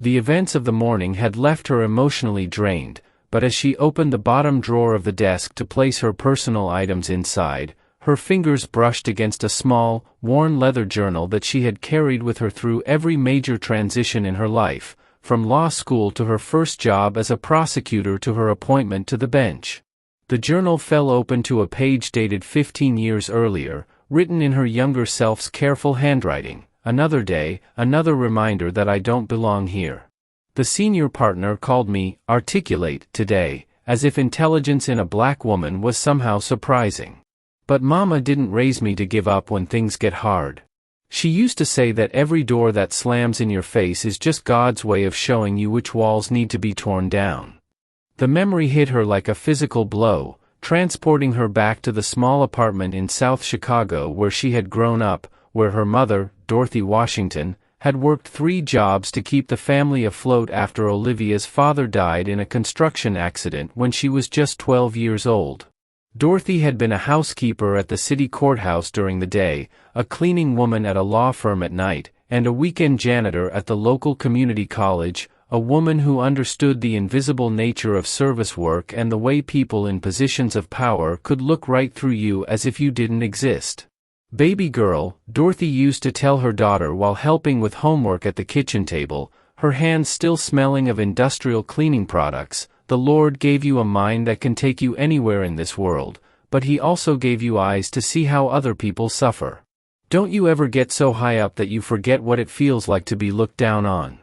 The events of the morning had left her emotionally drained, but as she opened the bottom drawer of the desk to place her personal items inside, her fingers brushed against a small, worn leather journal that she had carried with her through every major transition in her life, from law school to her first job as a prosecutor to her appointment to the bench. The journal fell open to a page dated 15 years earlier, written in her younger self's careful handwriting. "Another day, another reminder that I don't belong here. The senior partner called me articulate today, as if intelligence in a black woman was somehow surprising. But Mama didn't raise me to give up when things get hard. She used to say that every door that slams in your face is just God's way of showing you which walls need to be torn down." The memory hit her like a physical blow, transporting her back to the small apartment in South Chicago where she had grown up, where her mother, Dorothy Washington, had worked 3 jobs to keep the family afloat after Olivia's father died in a construction accident when she was just 12 years old. Dorothy had been a housekeeper at the city courthouse during the day, a cleaning woman at a law firm at night, and a weekend janitor at the local community college, a woman who understood the invisible nature of service work and the way people in positions of power could look right through you as if you didn't exist. "Baby girl," Dorothy used to tell her daughter while helping with homework at the kitchen table, her hands still smelling of industrial cleaning products, "the Lord gave you a mind that can take you anywhere in this world, but He also gave you eyes to see how other people suffer. Don't you ever get so high up that you forget what it feels like to be looked down on."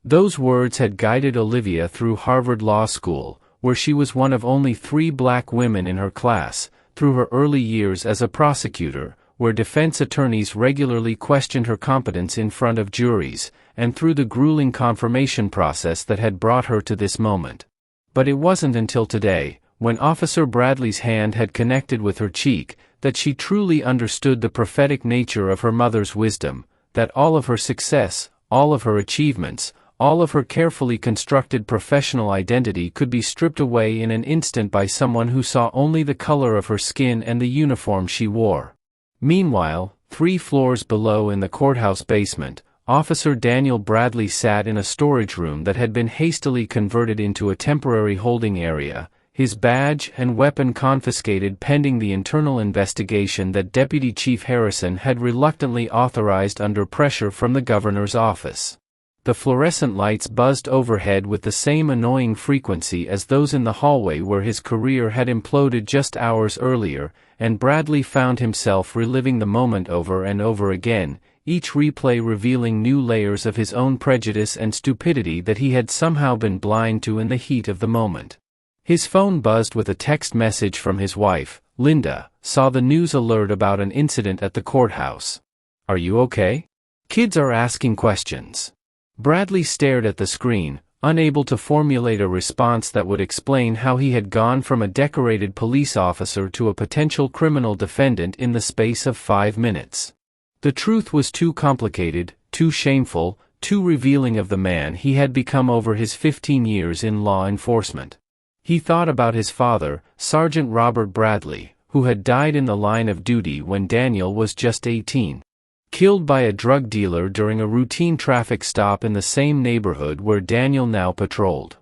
Those words had guided Olivia through Harvard Law School, where she was one of only 3 black women in her class, through her early years as a prosecutor, where defense attorneys regularly questioned her competence in front of juries, and through the grueling confirmation process that had brought her to this moment. But it wasn't until today, when Officer Bradley's hand had connected with her cheek, that she truly understood the prophetic nature of her mother's wisdom, that all of her success, all of her achievements, all of her carefully constructed professional identity could be stripped away in an instant by someone who saw only the color of her skin and the uniform she wore. Meanwhile, 3 floors below in the courthouse basement, Officer Daniel Bradley sat in a storage room that had been hastily converted into a temporary holding area, his badge and weapon confiscated pending the internal investigation that Deputy Chief Harrison had reluctantly authorized under pressure from the governor's office. The fluorescent lights buzzed overhead with the same annoying frequency as those in the hallway where his career had imploded just hours earlier, and Bradley found himself reliving the moment over and over again, each replay revealing new layers of his own prejudice and stupidity that he had somehow been blind to in the heat of the moment. His phone buzzed with a text message from his wife, Linda, saw the news alert about an incident at the courthouse. "Are you okay? Kids are asking questions." Bradley stared at the screen, unable to formulate a response that would explain how he had gone from a decorated police officer to a potential criminal defendant in the space of 5 minutes. The truth was too complicated, too shameful, too revealing of the man he had become over his 15 years in law enforcement. He thought about his father, Sergeant Robert Bradley, who had died in the line of duty when Daniel was just 18. Killed by a drug dealer during a routine traffic stop in the same neighborhood where Daniel now patrolled.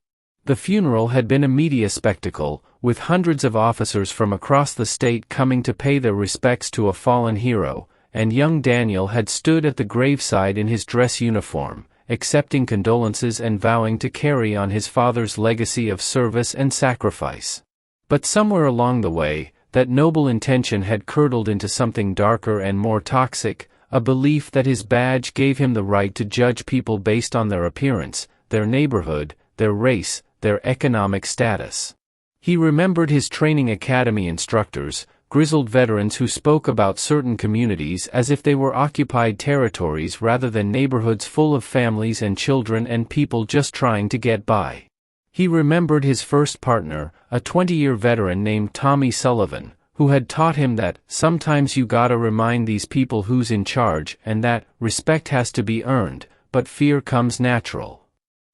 The funeral had been a media spectacle, with hundreds of officers from across the state coming to pay their respects to a fallen hero, and young Daniel had stood at the graveside in his dress uniform, accepting condolences and vowing to carry on his father's legacy of service and sacrifice. But somewhere along the way, that noble intention had curdled into something darker and more toxic, a belief that his badge gave him the right to judge people based on their appearance, their neighborhood, their race, their economic status. He remembered his training academy instructors, grizzled veterans who spoke about certain communities as if they were occupied territories rather than neighborhoods full of families and children and people just trying to get by. He remembered his first partner, a 20-year veteran named Tommy Sullivan, who had taught him that sometimes you gotta remind these people who's in charge and that respect has to be earned, but fear comes natural.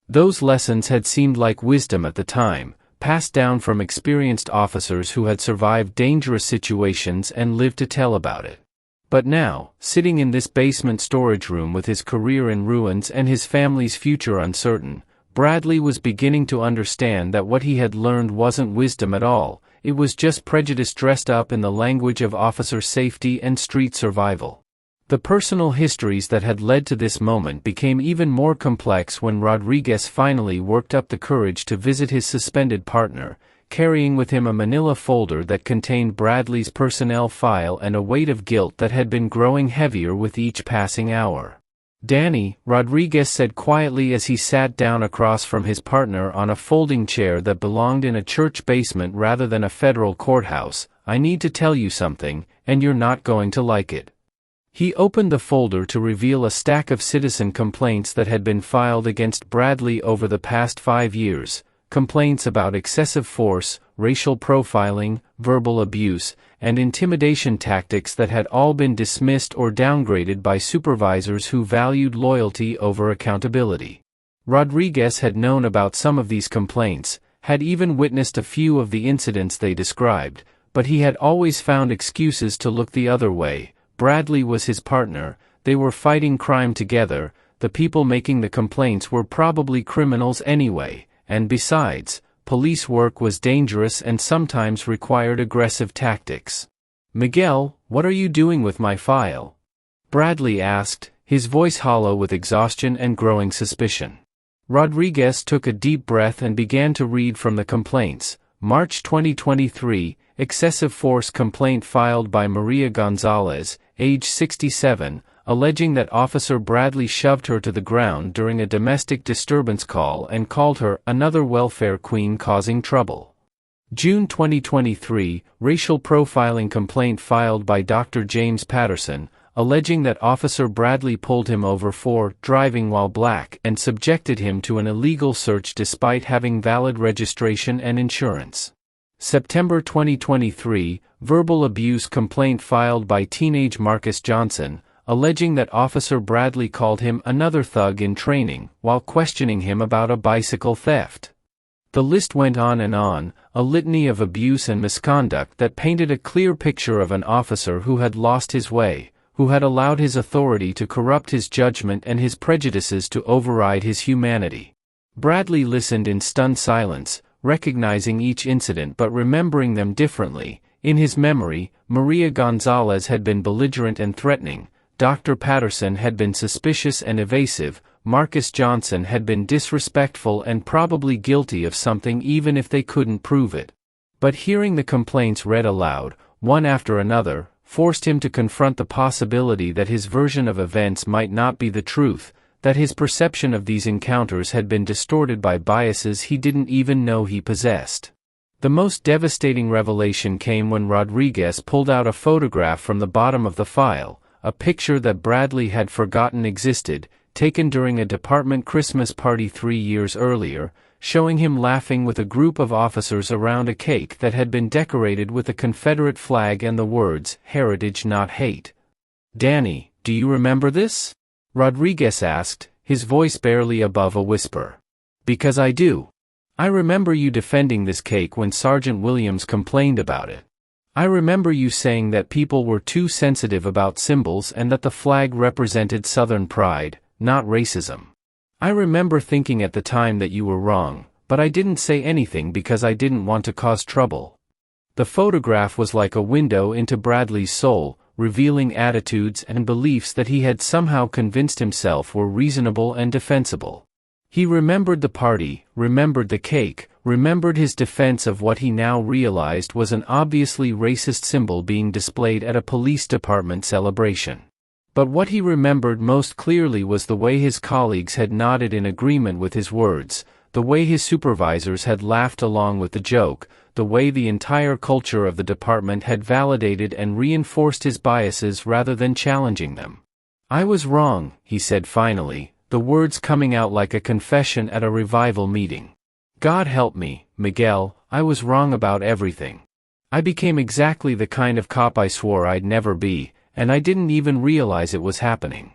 Those lessons had seemed like wisdom at the time, passed down from experienced officers who had survived dangerous situations and lived to tell about it. But now, sitting in this basement storage room with his career in ruins and his family's future uncertain, Bradley was beginning to understand that what he had learned wasn't wisdom at all. It was just prejudice dressed up in the language of officer safety and street survival. The personal histories that had led to this moment became even more complex when Rodriguez finally worked up the courage to visit his suspended partner, carrying with him a manila folder that contained Bradley's personnel file and a weight of guilt that had been growing heavier with each passing hour. "Danny," Rodriguez said quietly as he sat down across from his partner on a folding chair that belonged in a church basement rather than a federal courthouse, "I need to tell you something, and you're not going to like it." He opened the folder to reveal a stack of citizen complaints that had been filed against Bradley over the past 5 years, complaints about excessive force, racial profiling, verbal abuse, and intimidation tactics that had all been dismissed or downgraded by supervisors who valued loyalty over accountability. Rodriguez had known about some of these complaints, had even witnessed a few of the incidents they described, but he had always found excuses to look the other way. Bradley was his partner, they were fighting crime together, the people making the complaints were probably criminals anyway, and besides, police work was dangerous and sometimes required aggressive tactics. "Miguel, what are you doing with my file?" Bradley asked, his voice hollow with exhaustion and growing suspicion. Rodriguez took a deep breath and began to read from the complaints. March 2023, excessive force complaint filed by Maria Gonzalez, age 67, alleging that Officer Bradley shoved her to the ground during a domestic disturbance call and called her another welfare queen causing trouble. June 2023, racial profiling complaint filed by Dr. James Patterson, alleging that Officer Bradley pulled him over for driving while black and subjected him to an illegal search despite having valid registration and insurance. September 2023, verbal abuse complaint filed by teenage Marcus Johnson, alleging that Officer Bradley called him another thug in training while questioning him about a bicycle theft. The list went on, a litany of abuse and misconduct that painted a clear picture of an officer who had lost his way, who had allowed his authority to corrupt his judgment and his prejudices to override his humanity. Bradley listened in stunned silence, recognizing each incident but remembering them differently. In his memory, Maria Gonzalez had been belligerent and threatening, Dr. Patterson had been suspicious and evasive, Marcus Johnson had been disrespectful and probably guilty of something even if they couldn't prove it. But hearing the complaints read aloud, one after another, forced him to confront the possibility that his version of events might not be the truth, that his perception of these encounters had been distorted by biases he didn't even know he possessed. The most devastating revelation came when Rodriguez pulled out a photograph from the bottom of the file, a picture that Bradley had forgotten existed, taken during a department Christmas party 3 years earlier, showing him laughing with a group of officers around a cake that had been decorated with a Confederate flag and the words, "Heritage not hate." "Danny, do you remember this?" Rodriguez asked, his voice barely above a whisper. "Because I do. I remember you defending this cake when Sergeant Williams complained about it. I remember you saying that people were too sensitive about symbols and that the flag represented Southern pride, not racism. I remember thinking at the time that you were wrong, but I didn't say anything because I didn't want to cause trouble." The photograph was like a window into Bradley's soul, revealing attitudes and beliefs that he had somehow convinced himself were reasonable and defensible. He remembered the party, remembered the cake, remembered his defense of what he now realized was an obviously racist symbol being displayed at a police department celebration. But what he remembered most clearly was the way his colleagues had nodded in agreement with his words, the way his supervisors had laughed along with the joke, the way the entire culture of the department had validated and reinforced his biases rather than challenging them. "I was wrong," he said finally, the words coming out like a confession at a revival meeting. "God help me, Miguel, I was wrong about everything. I became exactly the kind of cop I swore I'd never be, and I didn't even realize it was happening."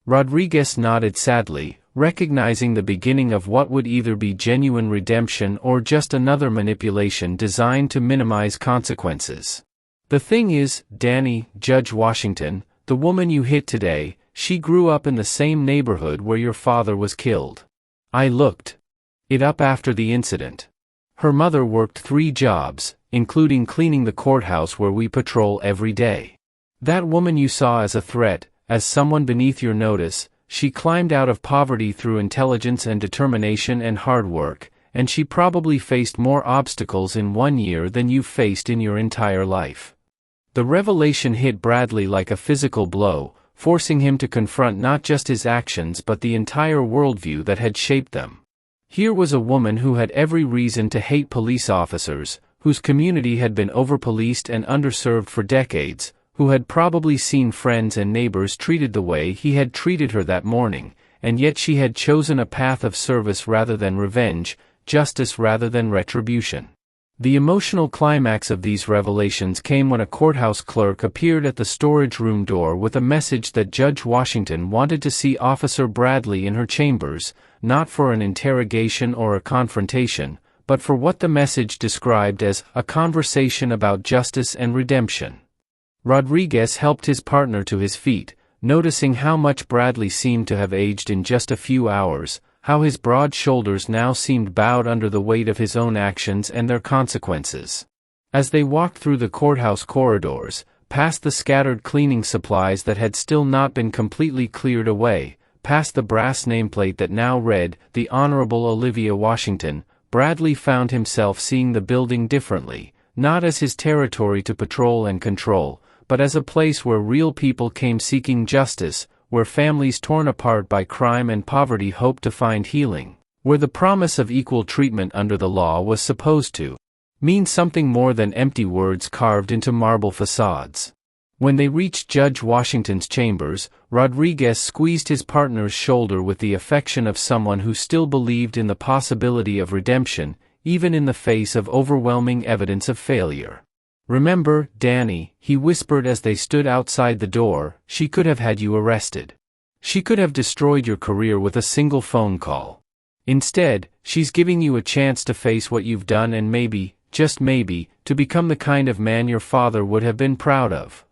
Rodriguez nodded sadly, recognizing the beginning of what would either be genuine redemption or just another manipulation designed to minimize consequences. "The thing is, Danny, Judge Washington, the woman you hit today, she grew up in the same neighborhood where your father was killed. I looked it up after the incident. Her mother worked 3 jobs, including cleaning the courthouse where we patrol every day. That woman you saw as a threat, as someone beneath your notice, she climbed out of poverty through intelligence and determination and hard work, and she probably faced more obstacles in 1 year than you've faced in your entire life." The revelation hit Bradley like a physical blow, forcing him to confront not just his actions but the entire worldview that had shaped them. Here was a woman who had every reason to hate police officers, whose community had been overpoliced and underserved for decades, who had probably seen friends and neighbors treated the way he had treated her that morning, and yet she had chosen a path of service rather than revenge, justice rather than retribution. The emotional climax of these revelations came when a courthouse clerk appeared at the storage room door with a message that Judge Washington wanted to see Officer Bradley in her chambers, not for an interrogation or a confrontation, but for what the message described as a conversation about justice and redemption. Rodriguez helped his partner to his feet, noticing how much Bradley seemed to have aged in just a few hours, how his broad shoulders now seemed bowed under the weight of his own actions and their consequences. As they walked through the courthouse corridors, past the scattered cleaning supplies that had still not been completely cleared away, past the brass nameplate that now read, "The Honorable Olivia Washington," Bradley found himself seeing the building differently, not as his territory to patrol and control, but as a place where real people came seeking justice, where families torn apart by crime and poverty hoped to find healing, where the promise of equal treatment under the law was supposed to mean something more than empty words carved into marble facades. When they reached Judge Washington's chambers, Rodriguez squeezed his partner's shoulder with the affection of someone who still believed in the possibility of redemption, even in the face of overwhelming evidence of failure. "Remember, Danny," he whispered as they stood outside the door, "she could have had you arrested. She could have destroyed your career with a single phone call. Instead, she's giving you a chance to face what you've done and maybe, just maybe, to become the kind of man your father would have been proud of."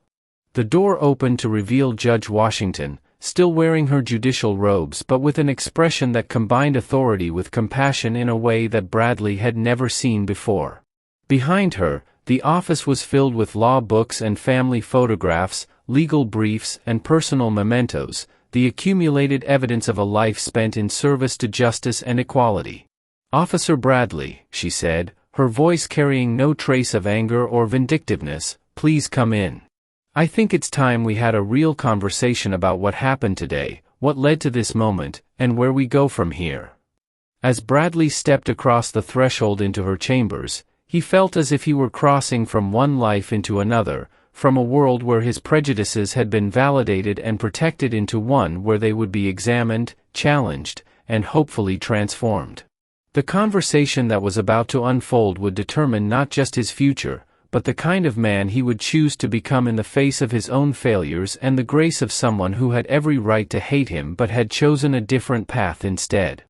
The door opened to reveal Judge Washington, still wearing her judicial robes but with an expression that combined authority with compassion in a way that Bradley had never seen before. Behind her, the office was filled with law books and family photographs, legal briefs, and personal mementos, the accumulated evidence of a life spent in service to justice and equality. "Officer Bradley," she said, her voice carrying no trace of anger or vindictiveness, "please come in. I think it's time we had a real conversation about what happened today, what led to this moment, and where we go from here." As Bradley stepped across the threshold into her chambers, he felt as if he were crossing from one life into another, from a world where his prejudices had been validated and protected into one where they would be examined, challenged, and hopefully transformed. The conversation that was about to unfold would determine not just his future, but the kind of man he would choose to become in the face of his own failures and the grace of someone who had every right to hate him but had chosen a different path instead.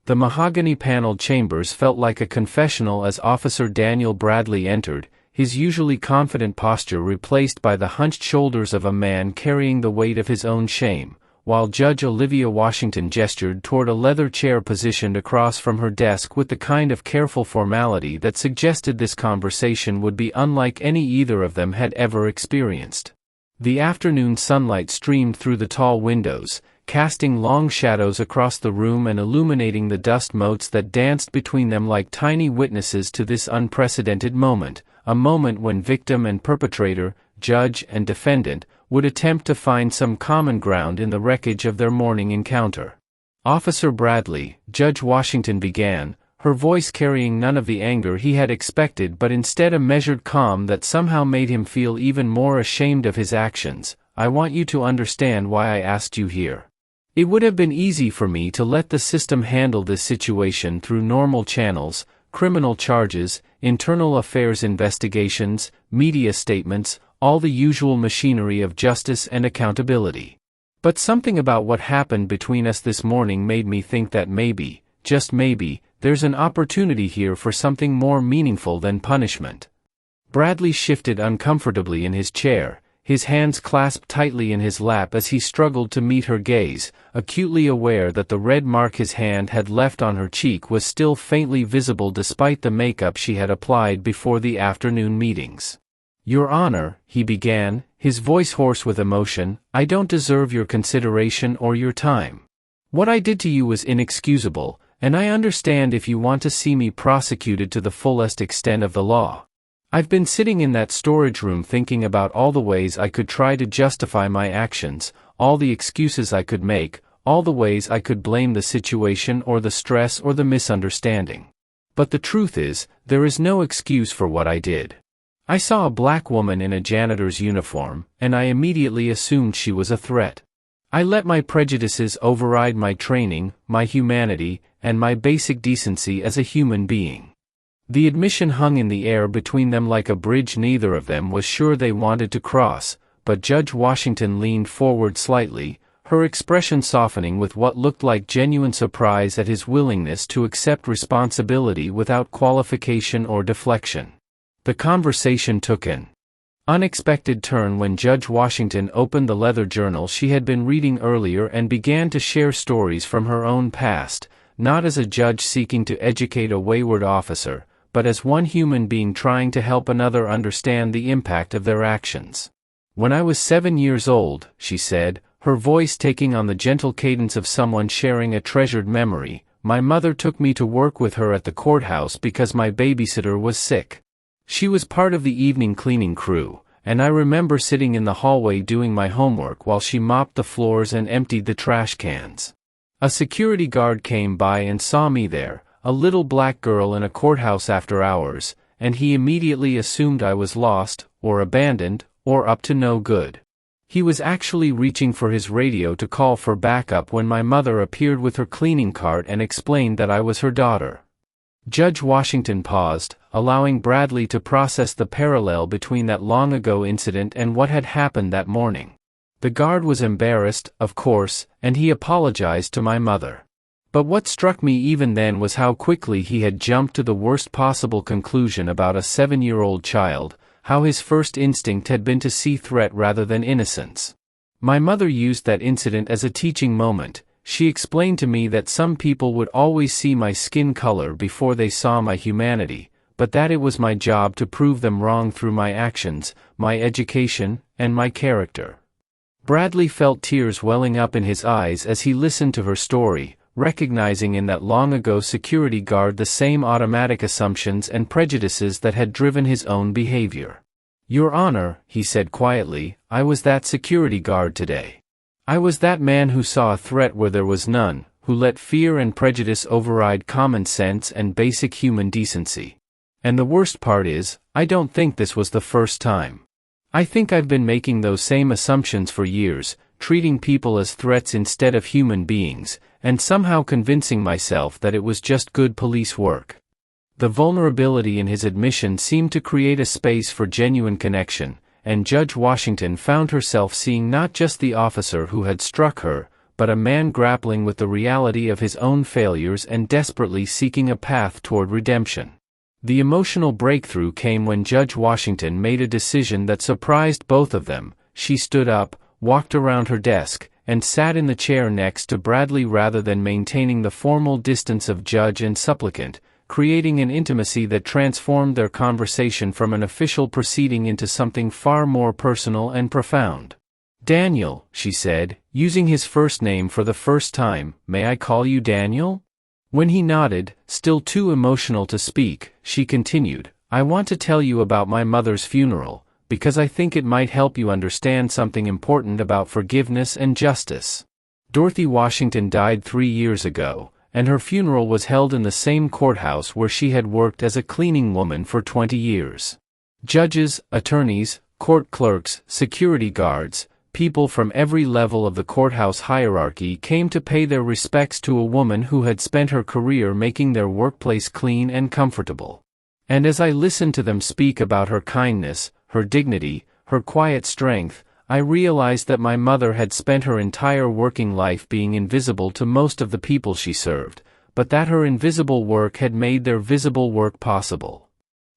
The mahogany-paneled chambers felt like a confessional as Officer Daniel Bradley entered, his usually confident posture replaced by the hunched shoulders of a man carrying the weight of his own shame, while Judge Olivia Washington gestured toward a leather chair positioned across from her desk with the kind of careful formality that suggested this conversation would be unlike any either of them had ever experienced. The afternoon sunlight streamed through the tall windows, casting long shadows across the room and illuminating the dust motes that danced between them like tiny witnesses to this unprecedented moment, a moment when victim and perpetrator, judge and defendant, would attempt to find some common ground in the wreckage of their morning encounter. "Officer Bradley," Judge Washington began, her voice carrying none of the anger he had expected but instead a measured calm that somehow made him feel even more ashamed of his actions, "I want you to understand why I asked you here. It would have been easy for me to let the system handle this situation through normal channels, criminal charges, internal affairs investigations, media statements, all the usual machinery of justice and accountability. But something about what happened between us this morning made me think that maybe, just maybe, there's an opportunity here for something more meaningful than punishment." Bradley shifted uncomfortably in his chair, his hands clasped tightly in his lap as he struggled to meet her gaze, acutely aware that the red mark his hand had left on her cheek was still faintly visible despite the makeup she had applied before the afternoon meetings. "Your Honor," he began, his voice hoarse with emotion, "I don't deserve your consideration or your time. What I did to you was inexcusable, and I understand if you want to see me prosecuted to the fullest extent of the law. I've been sitting in that storage room thinking about all the ways I could try to justify my actions, all the excuses I could make, all the ways I could blame the situation or the stress or the misunderstanding. But the truth is, there is no excuse for what I did. I saw a black woman in a janitor's uniform, and I immediately assumed she was a threat. I let my prejudices override my training, my humanity, and my basic decency as a human being. The admission hung in the air between them like a bridge neither of them was sure they wanted to cross, but Judge Washington leaned forward slightly, her expression softening with what looked like genuine surprise at his willingness to accept responsibility without qualification or deflection. The conversation took an unexpected turn when Judge Washington opened the leather journal she had been reading earlier and began to share stories from her own past, not as a judge seeking to educate a wayward officer, but as one human being trying to help another understand the impact of their actions. "When I was 7 years old," she said, her voice taking on the gentle cadence of someone sharing a treasured memory, "my mother took me to work with her at the courthouse because my babysitter was sick. She was part of the evening cleaning crew, and I remember sitting in the hallway doing my homework while she mopped the floors and emptied the trash cans. A security guard came by and saw me there, a little black girl in a courthouse after hours, and he immediately assumed I was lost, or abandoned, or up to no good. He was actually reaching for his radio to call for backup when my mother appeared with her cleaning cart and explained that I was her daughter." Judge Washington paused, allowing Bradley to process the parallel between that long-ago incident and what had happened that morning. "The guard was embarrassed, of course, and he apologized to my mother. But what struck me even then was how quickly he had jumped to the worst possible conclusion about a 7-year-old child, how his first instinct had been to see threat rather than innocence. My mother used that incident as a teaching moment. She explained to me that some people would always see my skin color before they saw my humanity, but that it was my job to prove them wrong through my actions, my education, and my character." Bradley felt tears welling up in his eyes as he listened to her story, recognizing in that long-ago security guard the same automatic assumptions and prejudices that had driven his own behavior. "Your Honor," he said quietly, "I was that security guard today. I was that man who saw a threat where there was none, who let fear and prejudice override common sense and basic human decency. And the worst part is, I don't think this was the first time. I think I've been making those same assumptions for years, treating people as threats instead of human beings, and somehow convincing myself that it was just good police work." The vulnerability in his admission seemed to create a space for genuine connection, and Judge Washington found herself seeing not just the officer who had struck her, but a man grappling with the reality of his own failures and desperately seeking a path toward redemption. The emotional breakthrough came when Judge Washington made a decision that surprised both of them. She stood up, walked around her desk, and sat in the chair next to Bradley rather than maintaining the formal distance of judge and supplicant, creating an intimacy that transformed their conversation from an official proceeding into something far more personal and profound. "Daniel," she said, using his first name for the first time, "may I call you Daniel?" When he nodded, still too emotional to speak, she continued, "I want to tell you about my mother's funeral, because I think it might help you understand something important about forgiveness and justice. Dorothy Washington died 3 years ago, and her funeral was held in the same courthouse where she had worked as a cleaning woman for 20 years. Judges, attorneys, court clerks, security guards, people from every level of the courthouse hierarchy came to pay their respects to a woman who had spent her career making their workplace clean and comfortable. And as I listened to them speak about her kindness, her dignity, her quiet strength, I realized that my mother had spent her entire working life being invisible to most of the people she served, but that her invisible work had made their visible work possible."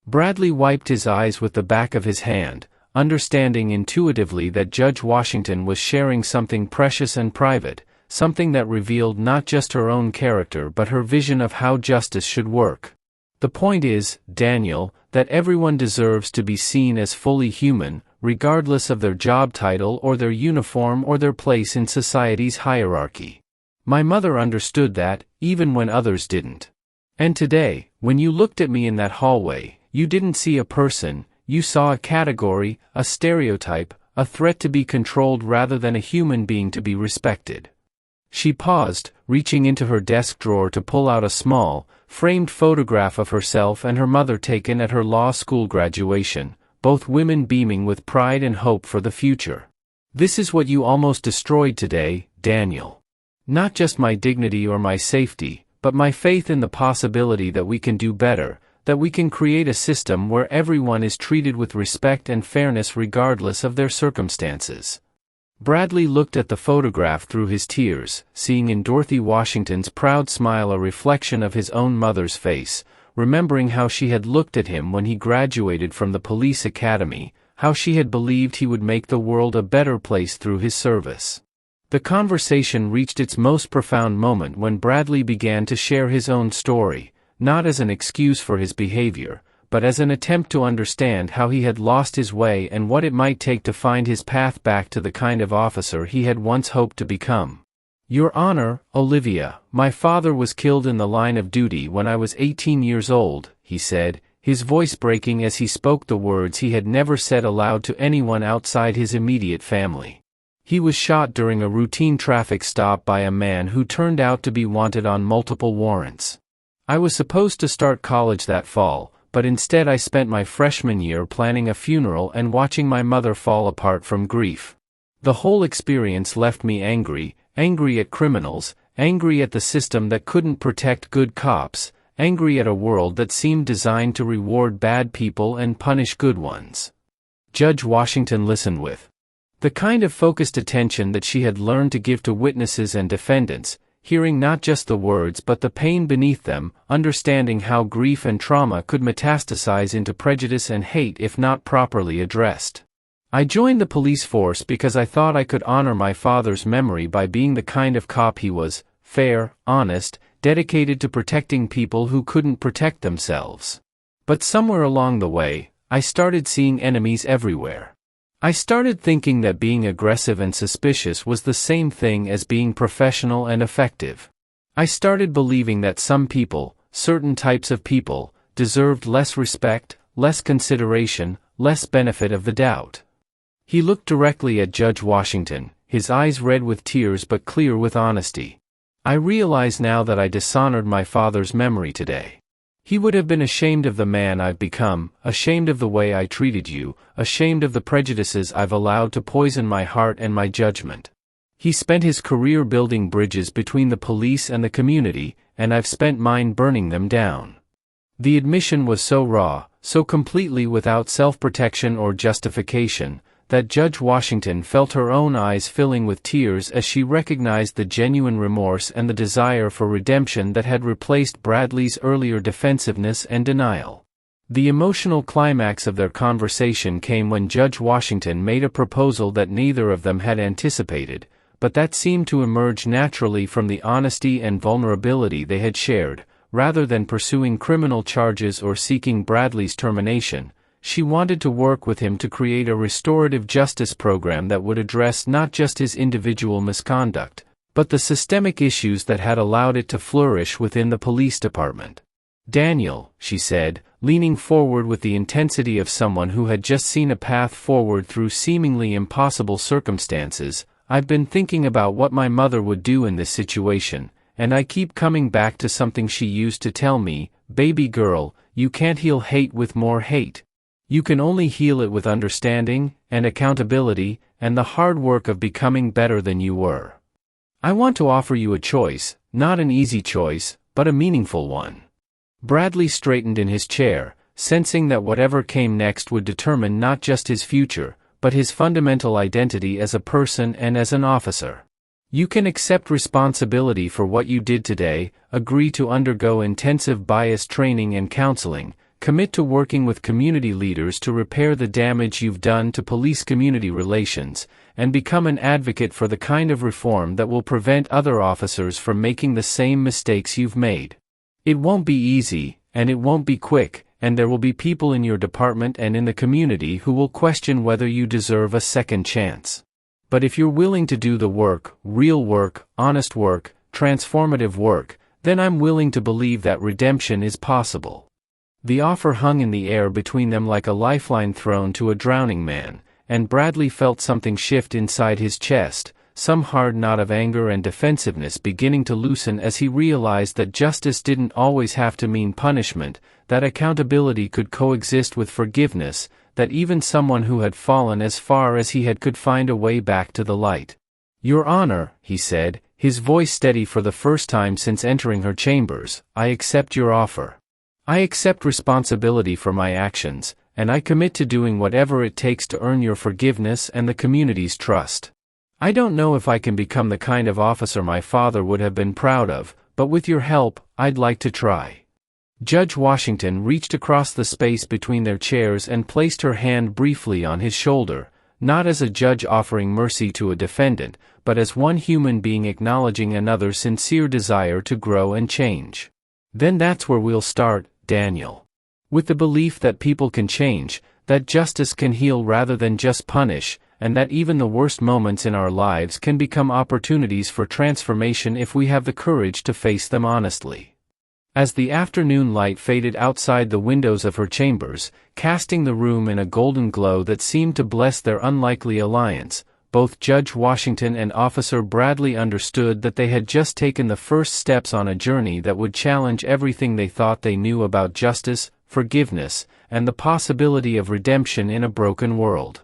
Bradley wiped his eyes with the back of his hand, understanding intuitively that Judge Washington was sharing something precious and private, something that revealed not just her own character but her vision of how justice should work. "The point is, Daniel, that everyone deserves to be seen as fully human, regardless of their job title or their uniform or their place in society's hierarchy. My mother understood that, even when others didn't. And today, when you looked at me in that hallway, you didn't see a person, you saw a category, a stereotype, a threat to be controlled rather than a human being to be respected." She paused, reaching into her desk drawer to pull out a small, framed photograph of herself and her mother taken at her law school graduation, both women beaming with pride and hope for the future. "This is what you almost destroyed today, Daniel. Not just my dignity or my safety, but my faith in the possibility that we can do better, that we can create a system where everyone is treated with respect and fairness regardless of their circumstances. Bradley looked at the photograph through his tears, seeing in Dorothy Washington's proud smile a reflection of his own mother's face, remembering how she had looked at him when he graduated from the police academy, how she had believed he would make the world a better place through his service. The conversation reached its most profound moment when Bradley began to share his own story, not as an excuse for his behavior, but as an attempt to understand how he had lost his way and what it might take to find his path back to the kind of officer he had once hoped to become. "Your Honor, Olivia, my father was killed in the line of duty when I was 18 years old," he said, his voice breaking as he spoke the words he had never said aloud to anyone outside his immediate family. He was shot during a routine traffic stop by a man who turned out to be wanted on multiple warrants. I was supposed to start college that fall, but instead I spent my freshman year planning a funeral and watching my mother fall apart from grief. The whole experience left me angry at criminals, angry at the system that couldn't protect good cops, angry at a world that seemed designed to reward bad people and punish good ones. Judge Washington listened with the kind of focused attention that she had learned to give to witnesses and defendants, hearing not just the words but the pain beneath them, understanding how grief and trauma could metastasize into prejudice and hate if not properly addressed. "I joined the police force because I thought I could honor my father's memory by being the kind of cop he was, fair, honest, dedicated to protecting people who couldn't protect themselves. But somewhere along the way, I started seeing enemies everywhere. I started thinking that being aggressive and suspicious was the same thing as being professional and effective. I started believing that some people, certain types of people, deserved less respect, less consideration, less benefit of the doubt." He looked directly at Judge Washington, his eyes red with tears but clear with honesty. "I realize now that I dishonored my father's memory today. He would have been ashamed of the man I've become, ashamed of the way I treated you, ashamed of the prejudices I've allowed to poison my heart and my judgment. He spent his career building bridges between the police and the community, and I've spent mine burning them down." The admission was so raw, so completely without self-protection or justification, that Judge Washington felt her own eyes filling with tears as she recognized the genuine remorse and the desire for redemption that had replaced Bradley's earlier defensiveness and denial. The emotional climax of their conversation came when Judge Washington made a proposal that neither of them had anticipated, but that seemed to emerge naturally from the honesty and vulnerability they had shared. Rather than pursuing criminal charges or seeking Bradley's termination, she wanted to work with him to create a restorative justice program that would address not just his individual misconduct, but the systemic issues that had allowed it to flourish within the police department. "Daniel," she said, leaning forward with the intensity of someone who had just seen a path forward through seemingly impossible circumstances, "I've been thinking about what my mother would do in this situation, and I keep coming back to something she used to tell me, baby girl, you can't heal hate with more hate. You can only heal it with understanding, and accountability, and the hard work of becoming better than you were. I want to offer you a choice, not an easy choice, but a meaningful one." Bradley straightened in his chair, sensing that whatever came next would determine not just his future, but his fundamental identity as a person and as an officer. "You can accept responsibility for what you did today, agree to undergo intensive bias training and counseling, commit to working with community leaders to repair the damage you've done to police-community relations, and become an advocate for the kind of reform that will prevent other officers from making the same mistakes you've made. It won't be easy, and it won't be quick, and there will be people in your department and in the community who will question whether you deserve a second chance. But if you're willing to do the work, real work, honest work, transformative work, then I'm willing to believe that redemption is possible." The offer hung in the air between them like a lifeline thrown to a drowning man, and Bradley felt something shift inside his chest, some hard knot of anger and defensiveness beginning to loosen as he realized that justice didn't always have to mean punishment, that accountability could coexist with forgiveness, that even someone who had fallen as far as he had could find a way back to the light. "Your Honor," he said, his voice steady for the first time since entering her chambers, "I accept your offer. I accept responsibility for my actions, and I commit to doing whatever it takes to earn your forgiveness and the community's trust. I don't know if I can become the kind of officer my father would have been proud of, but with your help, I'd like to try." Judge Washington reached across the space between their chairs and placed her hand briefly on his shoulder, not as a judge offering mercy to a defendant, but as one human being acknowledging another's sincere desire to grow and change. "Then that's where we'll start, Daniel. With the belief that people can change, that justice can heal rather than just punish, and that even the worst moments in our lives can become opportunities for transformation if we have the courage to face them honestly." As the afternoon light faded outside the windows of her chambers, casting the room in a golden glow that seemed to bless their unlikely alliance, both Judge Washington and Officer Bradley understood that they had just taken the first steps on a journey that would challenge everything they thought they knew about justice, forgiveness, and the possibility of redemption in a broken world.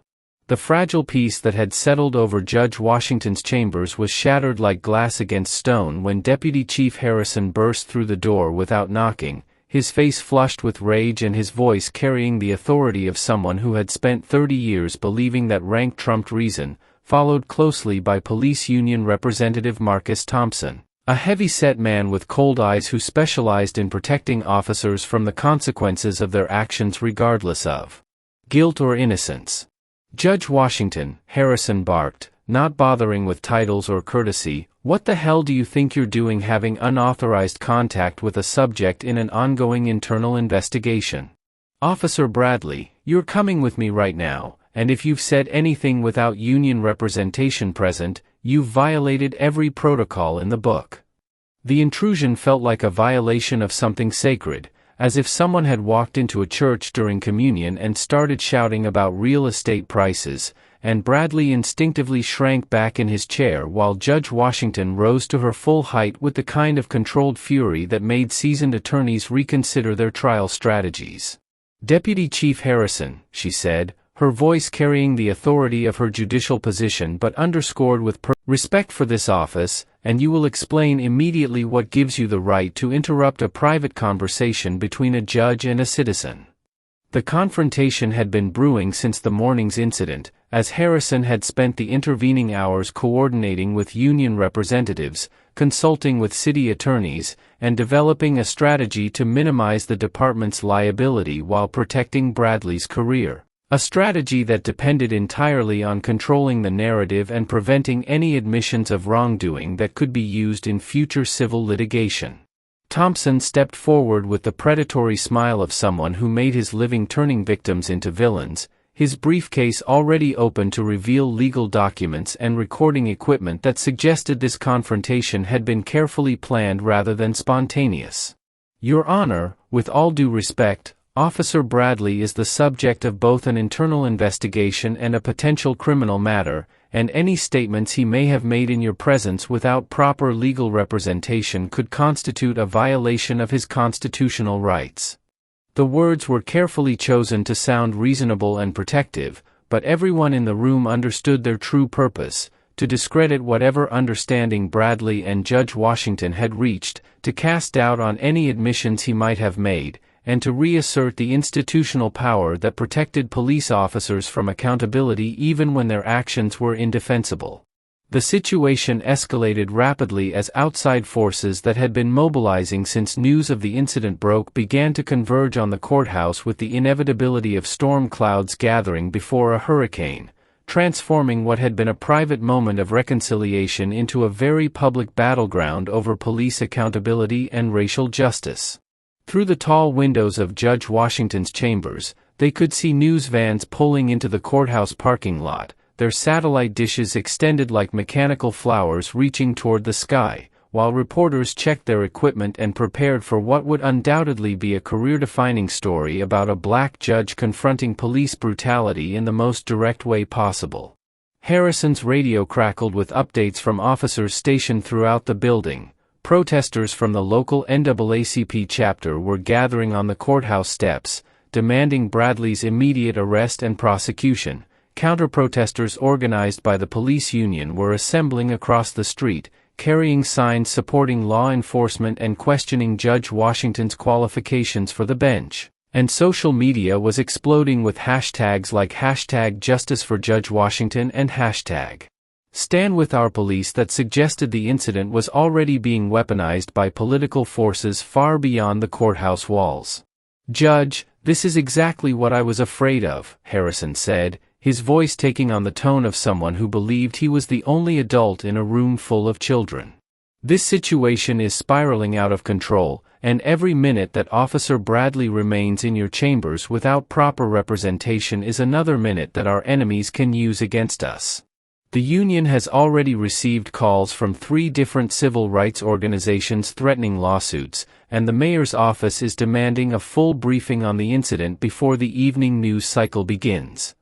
The fragile peace that had settled over Judge Washington's chambers was shattered like glass against stone when Deputy Chief Harrison burst through the door without knocking, his face flushed with rage and his voice carrying the authority of someone who had spent 30 years believing that rank trumped reason, followed closely by Police Union Representative Marcus Thompson, a heavy-set man with cold eyes who specialized in protecting officers from the consequences of their actions regardless of guilt or innocence. "Judge Washington," Harrison barked, not bothering with titles or courtesy, "what the hell do you think you're doing having unauthorized contact with a subject in an ongoing internal investigation? Officer Bradley, you're coming with me right now, and if you've said anything without union representation present, you've violated every protocol in the book." The intrusion felt like a violation of something sacred, as if someone had walked into a church during communion and started shouting about real estate prices, and Bradley instinctively shrank back in his chair while Judge Washington rose to her full height with the kind of controlled fury that made seasoned attorneys reconsider their trial strategies. "Deputy Chief Harrison," she said, her voice carrying the authority of her judicial position but underscored with respect for this office, "and you will explain immediately what gives you the right to interrupt a private conversation between a judge and a citizen." The confrontation had been brewing since the morning's incident, as Harrison had spent the intervening hours coordinating with union representatives, consulting with city attorneys, and developing a strategy to minimize the department's liability while protecting Bradley's career. A strategy that depended entirely on controlling the narrative and preventing any admissions of wrongdoing that could be used in future civil litigation. Thompson stepped forward with the predatory smile of someone who made his living turning victims into villains, his briefcase already open to reveal legal documents and recording equipment that suggested this confrontation had been carefully planned rather than spontaneous. "Your Honor, with all due respect, Officer Bradley is the subject of both an internal investigation and a potential criminal matter, and any statements he may have made in your presence without proper legal representation could constitute a violation of his constitutional rights." The words were carefully chosen to sound reasonable and protective, but everyone in the room understood their true purpose: to discredit whatever understanding Bradley and Judge Washington had reached, to cast doubt on any admissions he might have made, and to reassert the institutional power that protected police officers from accountability even when their actions were indefensible. The situation escalated rapidly as outside forces that had been mobilizing since news of the incident broke began to converge on the courthouse with the inevitability of storm clouds gathering before a hurricane, transforming what had been a private moment of reconciliation into a very public battleground over police accountability and racial justice. Through the tall windows of Judge Washington's chambers, they could see news vans pulling into the courthouse parking lot, their satellite dishes extended like mechanical flowers reaching toward the sky, while reporters checked their equipment and prepared for what would undoubtedly be a career-defining story about a black judge confronting police brutality in the most direct way possible. Harrison's radio crackled with updates from officers stationed throughout the building. Protesters from the local NAACP chapter were gathering on the courthouse steps, demanding Bradley's immediate arrest and prosecution. Counter-protesters organized by the police union were assembling across the street, carrying signs supporting law enforcement and questioning Judge Washington's qualifications for the bench. And social media was exploding with hashtags like #JusticeForJudgeWashington and #StandWithOurPolice that suggested the incident was already being weaponized by political forces far beyond the courthouse walls. "Judge, this is exactly what I was afraid of," Harrison said, his voice taking on the tone of someone who believed he was the only adult in a room full of children. "This situation is spiraling out of control, and every minute that Officer Bradley remains in your chambers without proper representation is another minute that our enemies can use against us." The union has already received calls from 3 different civil rights organizations threatening lawsuits, and the mayor's office is demanding a full briefing on the incident before the evening news cycle begins.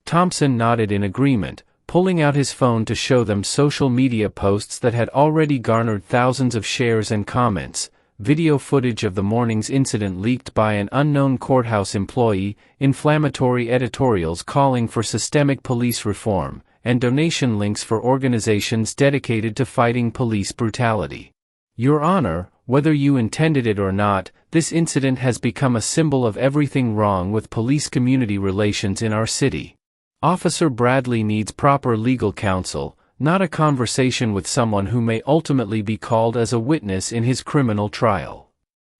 Thompson nodded in agreement, pulling out his phone to show them social media posts that had already garnered thousands of shares and comments, video footage of the morning's incident leaked by an unknown courthouse employee, inflammatory editorials calling for systemic police reform, and donation links for organizations dedicated to fighting police brutality. "Your Honor, whether you intended it or not, this incident has become a symbol of everything wrong with police-community relations in our city. Officer Bradley needs proper legal counsel, not a conversation with someone who may ultimately be called as a witness in his criminal trial."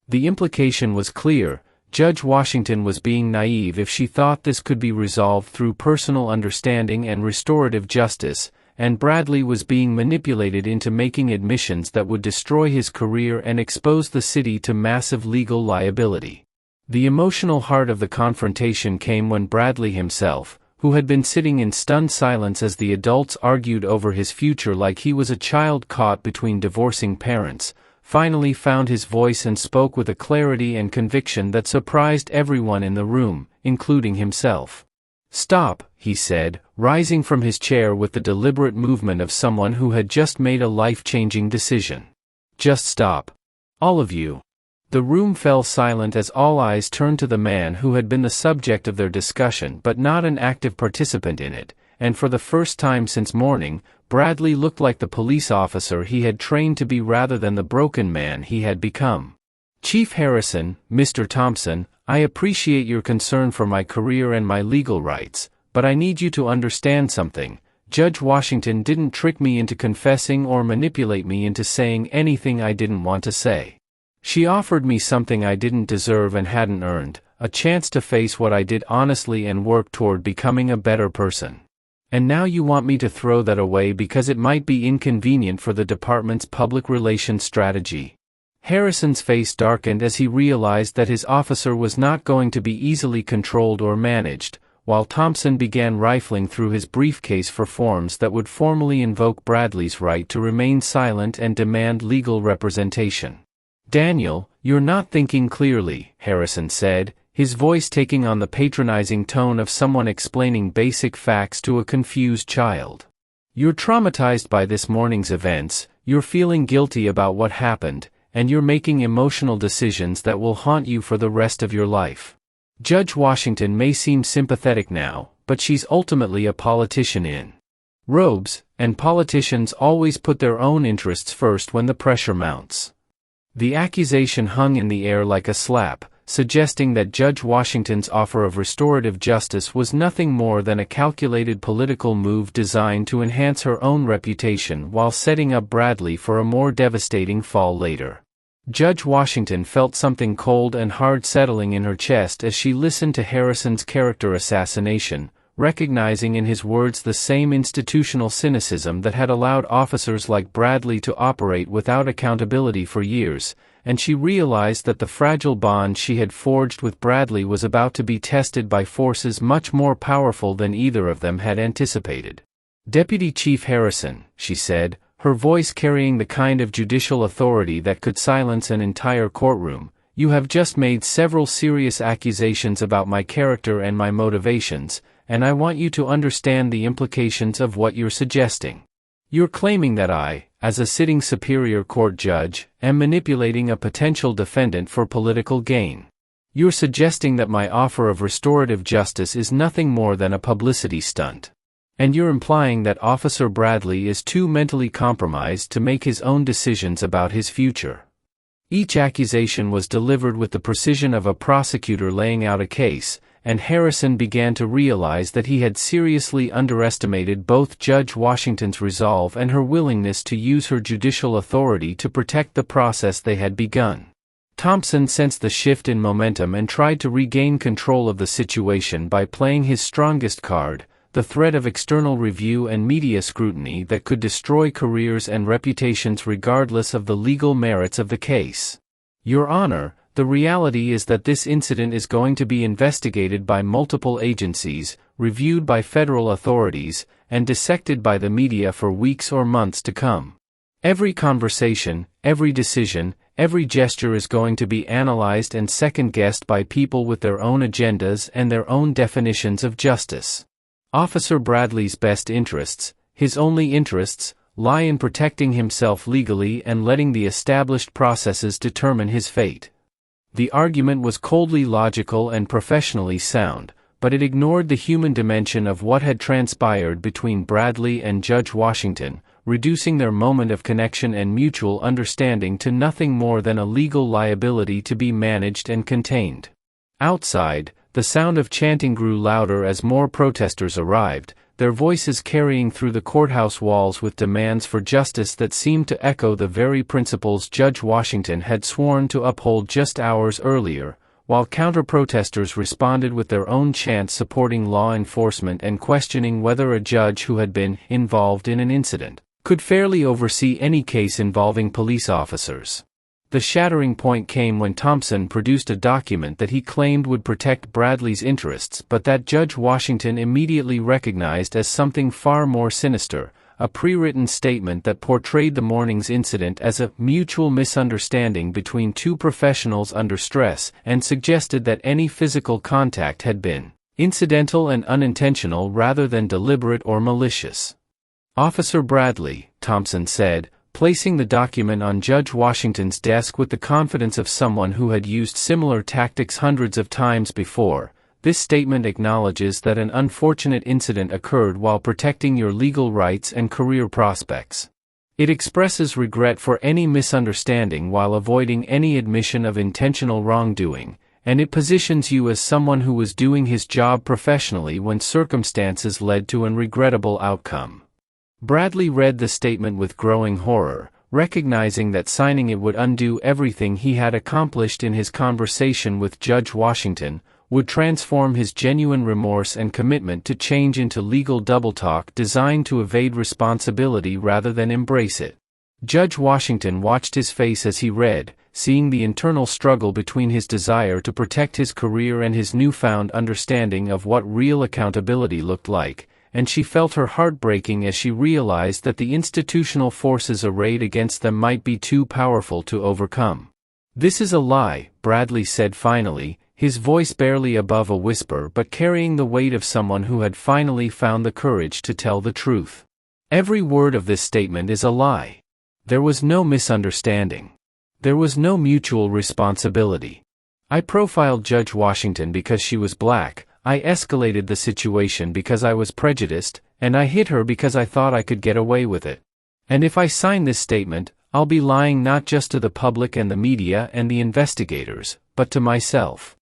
The implication was clear. Judge Washington was being naive if she thought this could be resolved through personal understanding and restorative justice, and Bradley was being manipulated into making admissions that would destroy his career and expose the city to massive legal liability. The emotional heart of the confrontation came when Bradley himself, who had been sitting in stunned silence as the adults argued over his future like he was a child caught between divorcing parents, finally found his voice and spoke with a clarity and conviction that surprised everyone in the room, including himself. "Stop," he said, rising from his chair with the deliberate movement of someone who had just made a life-changing decision. "Just stop. All of you." The room fell silent as all eyes turned to the man who had been the subject of their discussion but not an active participant in it, and for the first time since morning, Bradley looked like the police officer he had trained to be rather than the broken man he had become. "Chief Harrison, Mr. Thompson, I appreciate your concern for my career and my legal rights, but I need you to understand something. Judge Washington didn't trick me into confessing or manipulate me into saying anything I didn't want to say. She offered me something I didn't deserve and hadn't earned, a chance to face what I did honestly and work toward becoming a better person. And now you want me to throw that away because it might be inconvenient for the department's public relations strategy." Harrison's face darkened as he realized that his officer was not going to be easily controlled or managed, while Thompson began rifling through his briefcase for forms that would formally invoke Bradley's right to remain silent and demand legal representation. "Daniel, you're not thinking clearly," Harrison said, his voice taking on the patronizing tone of someone explaining basic facts to a confused child. "You're traumatized by this morning's events, you're feeling guilty about what happened, and you're making emotional decisions that will haunt you for the rest of your life. Judge Washington may seem sympathetic now, but she's ultimately a politician in robes, and politicians always put their own interests first when the pressure mounts." The accusation hung in the air like a slap, suggesting that Judge Washington's offer of restorative justice was nothing more than a calculated political move designed to enhance her own reputation while setting up Bradley for a more devastating fall later. Judge Washington felt something cold and hard settling in her chest as she listened to Harrison's character assassination, recognizing in his words the same institutional cynicism that had allowed officers like Bradley to operate without accountability for years, and she realized that the fragile bond she had forged with Bradley was about to be tested by forces much more powerful than either of them had anticipated. "Deputy Chief Harrison," she said, her voice carrying the kind of judicial authority that could silence an entire courtroom, "you have just made several serious accusations about my character and my motivations, and I want you to understand the implications of what you're suggesting. You're claiming that I, as a sitting Superior Court judge, am manipulating a potential defendant for political gain. You're suggesting that my offer of restorative justice is nothing more than a publicity stunt. And you're implying that Officer Bradley is too mentally compromised to make his own decisions about his future. Each accusation was delivered with the precision of a prosecutor laying out a case, and Harrison began to realize that he had seriously underestimated both Judge Washington's resolve and her willingness to use her judicial authority to protect the process they had begun. Thompson sensed the shift in momentum and tried to regain control of the situation by playing his strongest card, the threat of external review and media scrutiny that could destroy careers and reputations regardless of the legal merits of the case. Your Honor, the reality is that this incident is going to be investigated by multiple agencies, reviewed by federal authorities, and dissected by the media for weeks or months to come. Every conversation, every decision, every gesture is going to be analyzed and second-guessed by people with their own agendas and their own definitions of justice. Officer Bradley's best interests, his only interests, lie in protecting himself legally and letting the established processes determine his fate. The argument was coldly logical and professionally sound, but it ignored the human dimension of what had transpired between Bradley and Judge Washington, reducing their moment of connection and mutual understanding to nothing more than a legal liability to be managed and contained. Outside, the sound of chanting grew louder as more protesters arrived, their voices carrying through the courthouse walls with demands for justice that seemed to echo the very principles Judge Washington had sworn to uphold just hours earlier, while counter-protesters responded with their own chants supporting law enforcement and questioning whether a judge who had been involved in an incident could fairly oversee any case involving police officers. The shattering point came when Thompson produced a document that he claimed would protect Bradley's interests but that Judge Washington immediately recognized as something far more sinister, a pre-written statement that portrayed the morning's incident as a mutual misunderstanding between two professionals under stress and suggested that any physical contact had been incidental and unintentional rather than deliberate or malicious. Officer Bradley, Thompson said, placing the document on Judge Washington's desk with the confidence of someone who had used similar tactics hundreds of times before, this statement acknowledges that an unfortunate incident occurred while protecting your legal rights and career prospects. It expresses regret for any misunderstanding while avoiding any admission of intentional wrongdoing, and it positions you as someone who was doing his job professionally when circumstances led to an regrettable outcome. Bradley read the statement with growing horror, recognizing that signing it would undo everything he had accomplished in his conversation with Judge Washington, would transform his genuine remorse and commitment to change into legal double-talk designed to evade responsibility rather than embrace it. Judge Washington watched his face as he read, seeing the internal struggle between his desire to protect his career and his newfound understanding of what real accountability looked like, and she felt her heart breaking as she realized that the institutional forces arrayed against them might be too powerful to overcome. "This is a lie," Bradley said finally, his voice barely above a whisper but carrying the weight of someone who had finally found the courage to tell the truth. "Every word of this statement is a lie. There was no misunderstanding. There was no mutual responsibility. I profiled Judge Washington because she was black, I escalated the situation because I was prejudiced, and I hit her because I thought I could get away with it. And if I sign this statement, I'll be lying not just to the public and the media and the investigators, but to myself."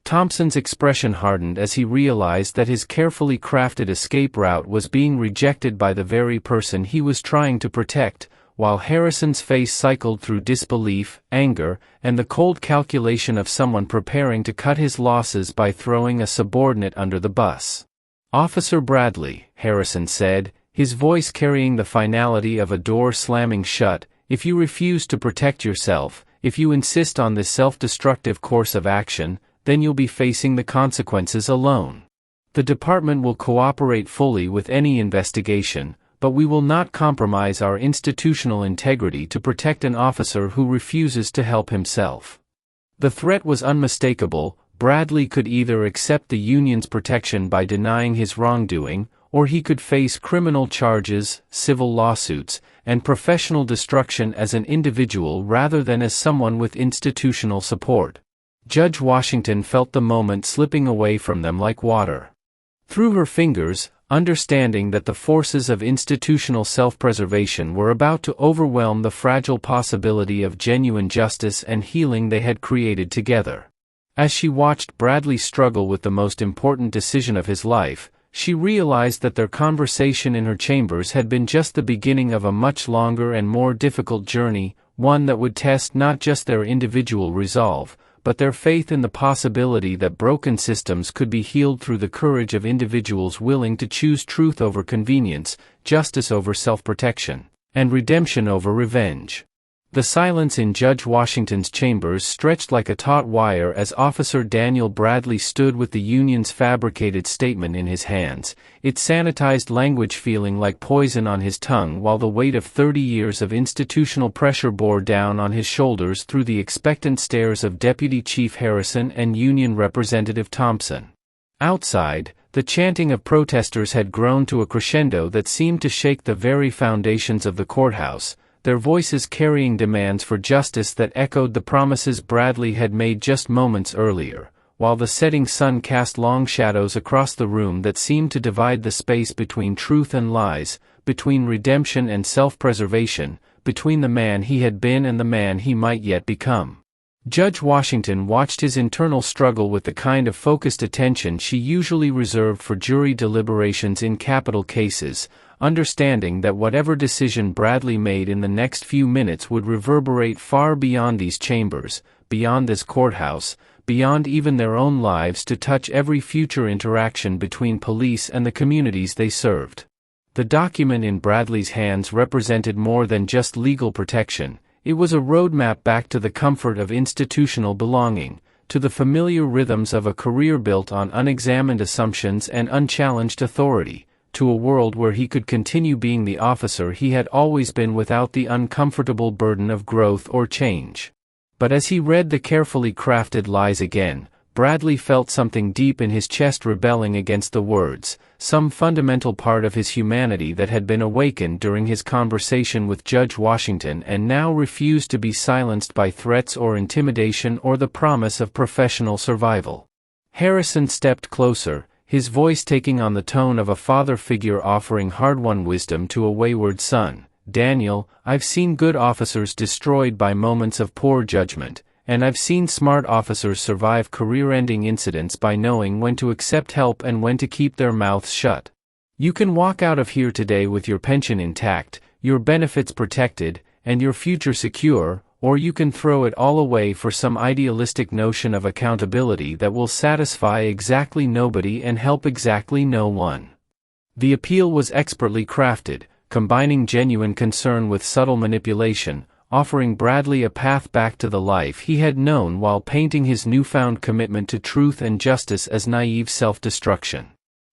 Thompson's expression hardened as he realized that his carefully crafted escape route was being rejected by the very person he was trying to protect, while Harrison's face cycled through disbelief, anger, and the cold calculation of someone preparing to cut his losses by throwing a subordinate under the bus. "Officer Bradley," Harrison said, his voice carrying the finality of a door slamming shut, "if you refuse to protect yourself, if you insist on this self-destructive course of action, then you'll be facing the consequences alone. The department will cooperate fully with any investigation, but we will not compromise our institutional integrity to protect an officer who refuses to help himself." The threat was unmistakable. Bradley could either accept the union's protection by denying his wrongdoing, or he could face criminal charges, civil lawsuits, and professional destruction as an individual rather than as someone with institutional support. Judge Washington felt the moment slipping away from them like water. Through her fingers, understanding that the forces of institutional self-preservation were about to overwhelm the fragile possibility of genuine justice and healing they had created together. As she watched Bradley struggle with the most important decision of his life, she realized that their conversation in her chambers had been just the beginning of a much longer and more difficult journey, one that would test not just their individual resolve, but their faith in the possibility that broken systems could be healed through the courage of individuals willing to choose truth over convenience, justice over self-protection, and redemption over revenge. The silence in Judge Washington's chambers stretched like a taut wire as Officer Daniel Bradley stood with the union's fabricated statement in his hands, its sanitized language feeling like poison on his tongue while the weight of 30 years of institutional pressure bore down on his shoulders through the expectant stares of Deputy Chief Harrison and Union Representative Thompson. Outside, the chanting of protesters had grown to a crescendo that seemed to shake the very foundations of the courthouse, their voices carrying demands for justice that echoed the promises Bradley had made just moments earlier, while the setting sun cast long shadows across the room that seemed to divide the space between truth and lies, between redemption and self-preservation, between the man he had been and the man he might yet become. Judge Washington watched his internal struggle with the kind of focused attention she usually reserved for jury deliberations in capital cases, understanding that whatever decision Bradley made in the next few minutes would reverberate far beyond these chambers, beyond this courthouse, beyond even their own lives to touch every future interaction between police and the communities they served. The document in Bradley's hands represented more than just legal protection. It was a roadmap back to the comfort of institutional belonging, to the familiar rhythms of a career built on unexamined assumptions and unchallenged authority, to a world where he could continue being the officer he had always been without the uncomfortable burden of growth or change. But as he read the carefully crafted lies again, Bradley felt something deep in his chest rebelling against the words, some fundamental part of his humanity that had been awakened during his conversation with Judge Washington and now refused to be silenced by threats or intimidation or the promise of professional survival. Harrison stepped closer, his voice taking on the tone of a father figure offering hard-won wisdom to a wayward son. "Daniel, I've seen good officers destroyed by moments of poor judgment, and I've seen smart officers survive career-ending incidents by knowing when to accept help and when to keep their mouths shut. You can walk out of here today with your pension intact, your benefits protected, and your future secure, or you can throw it all away for some idealistic notion of accountability that will satisfy exactly nobody and help exactly no one." The appeal was expertly crafted, combining genuine concern with subtle manipulation, offering Bradley a path back to the life he had known while painting his newfound commitment to truth and justice as naive self-destruction.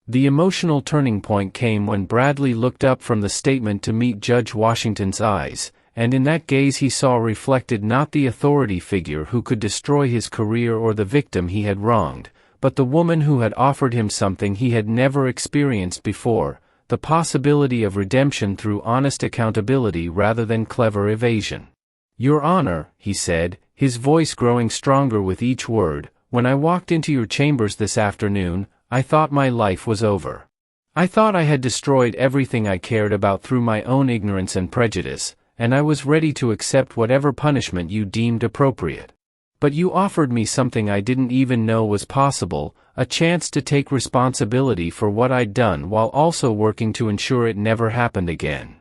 The emotional turning point came when Bradley looked up from the statement to meet Judge Washington's eyes, and in that gaze he saw reflected not the authority figure who could destroy his career or the victim he had wronged, but the woman who had offered him something he had never experienced before, the possibility of redemption through honest accountability rather than clever evasion. "Your Honor," he said, his voice growing stronger with each word, "when I walked into your chambers this afternoon, I thought my life was over. I thought I had destroyed everything I cared about through my own ignorance and prejudice, and I was ready to accept whatever punishment you deemed appropriate. But you offered me something I didn't even know was possible, a chance to take responsibility for what I'd done while also working to ensure it never happened again."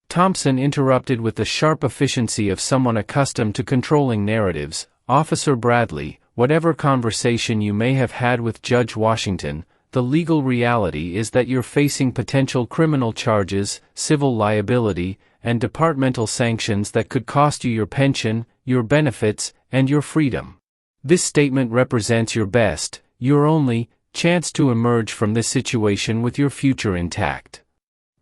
Thompson interrupted with the sharp efficiency of someone accustomed to controlling narratives. "Officer Bradley, whatever conversation you may have had with Judge Washington, the legal reality is that you're facing potential criminal charges, civil liability, and departmental sanctions that could cost you your pension, your benefits, and your freedom. This statement represents your best, your only, chance to emerge from this situation with your future intact."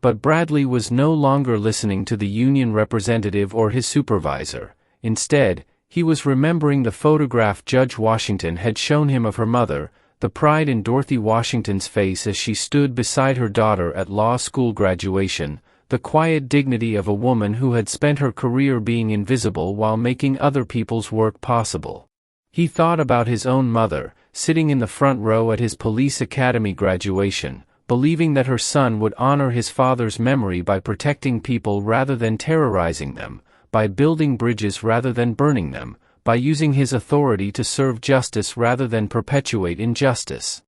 But Bradley was no longer listening to the union representative or his supervisor. Instead, he was remembering the photograph Judge Washington had shown him of her mother, the pride in Dorothy Washington's face as she stood beside her daughter at law school graduation, the quiet dignity of a woman who had spent her career being invisible while making other people's work possible. He thought about his own mother, sitting in the front row at his police academy graduation, believing that her son would honor his father's memory by protecting people rather than terrorizing them, by building bridges rather than burning them, by using his authority to serve justice rather than perpetuate injustice.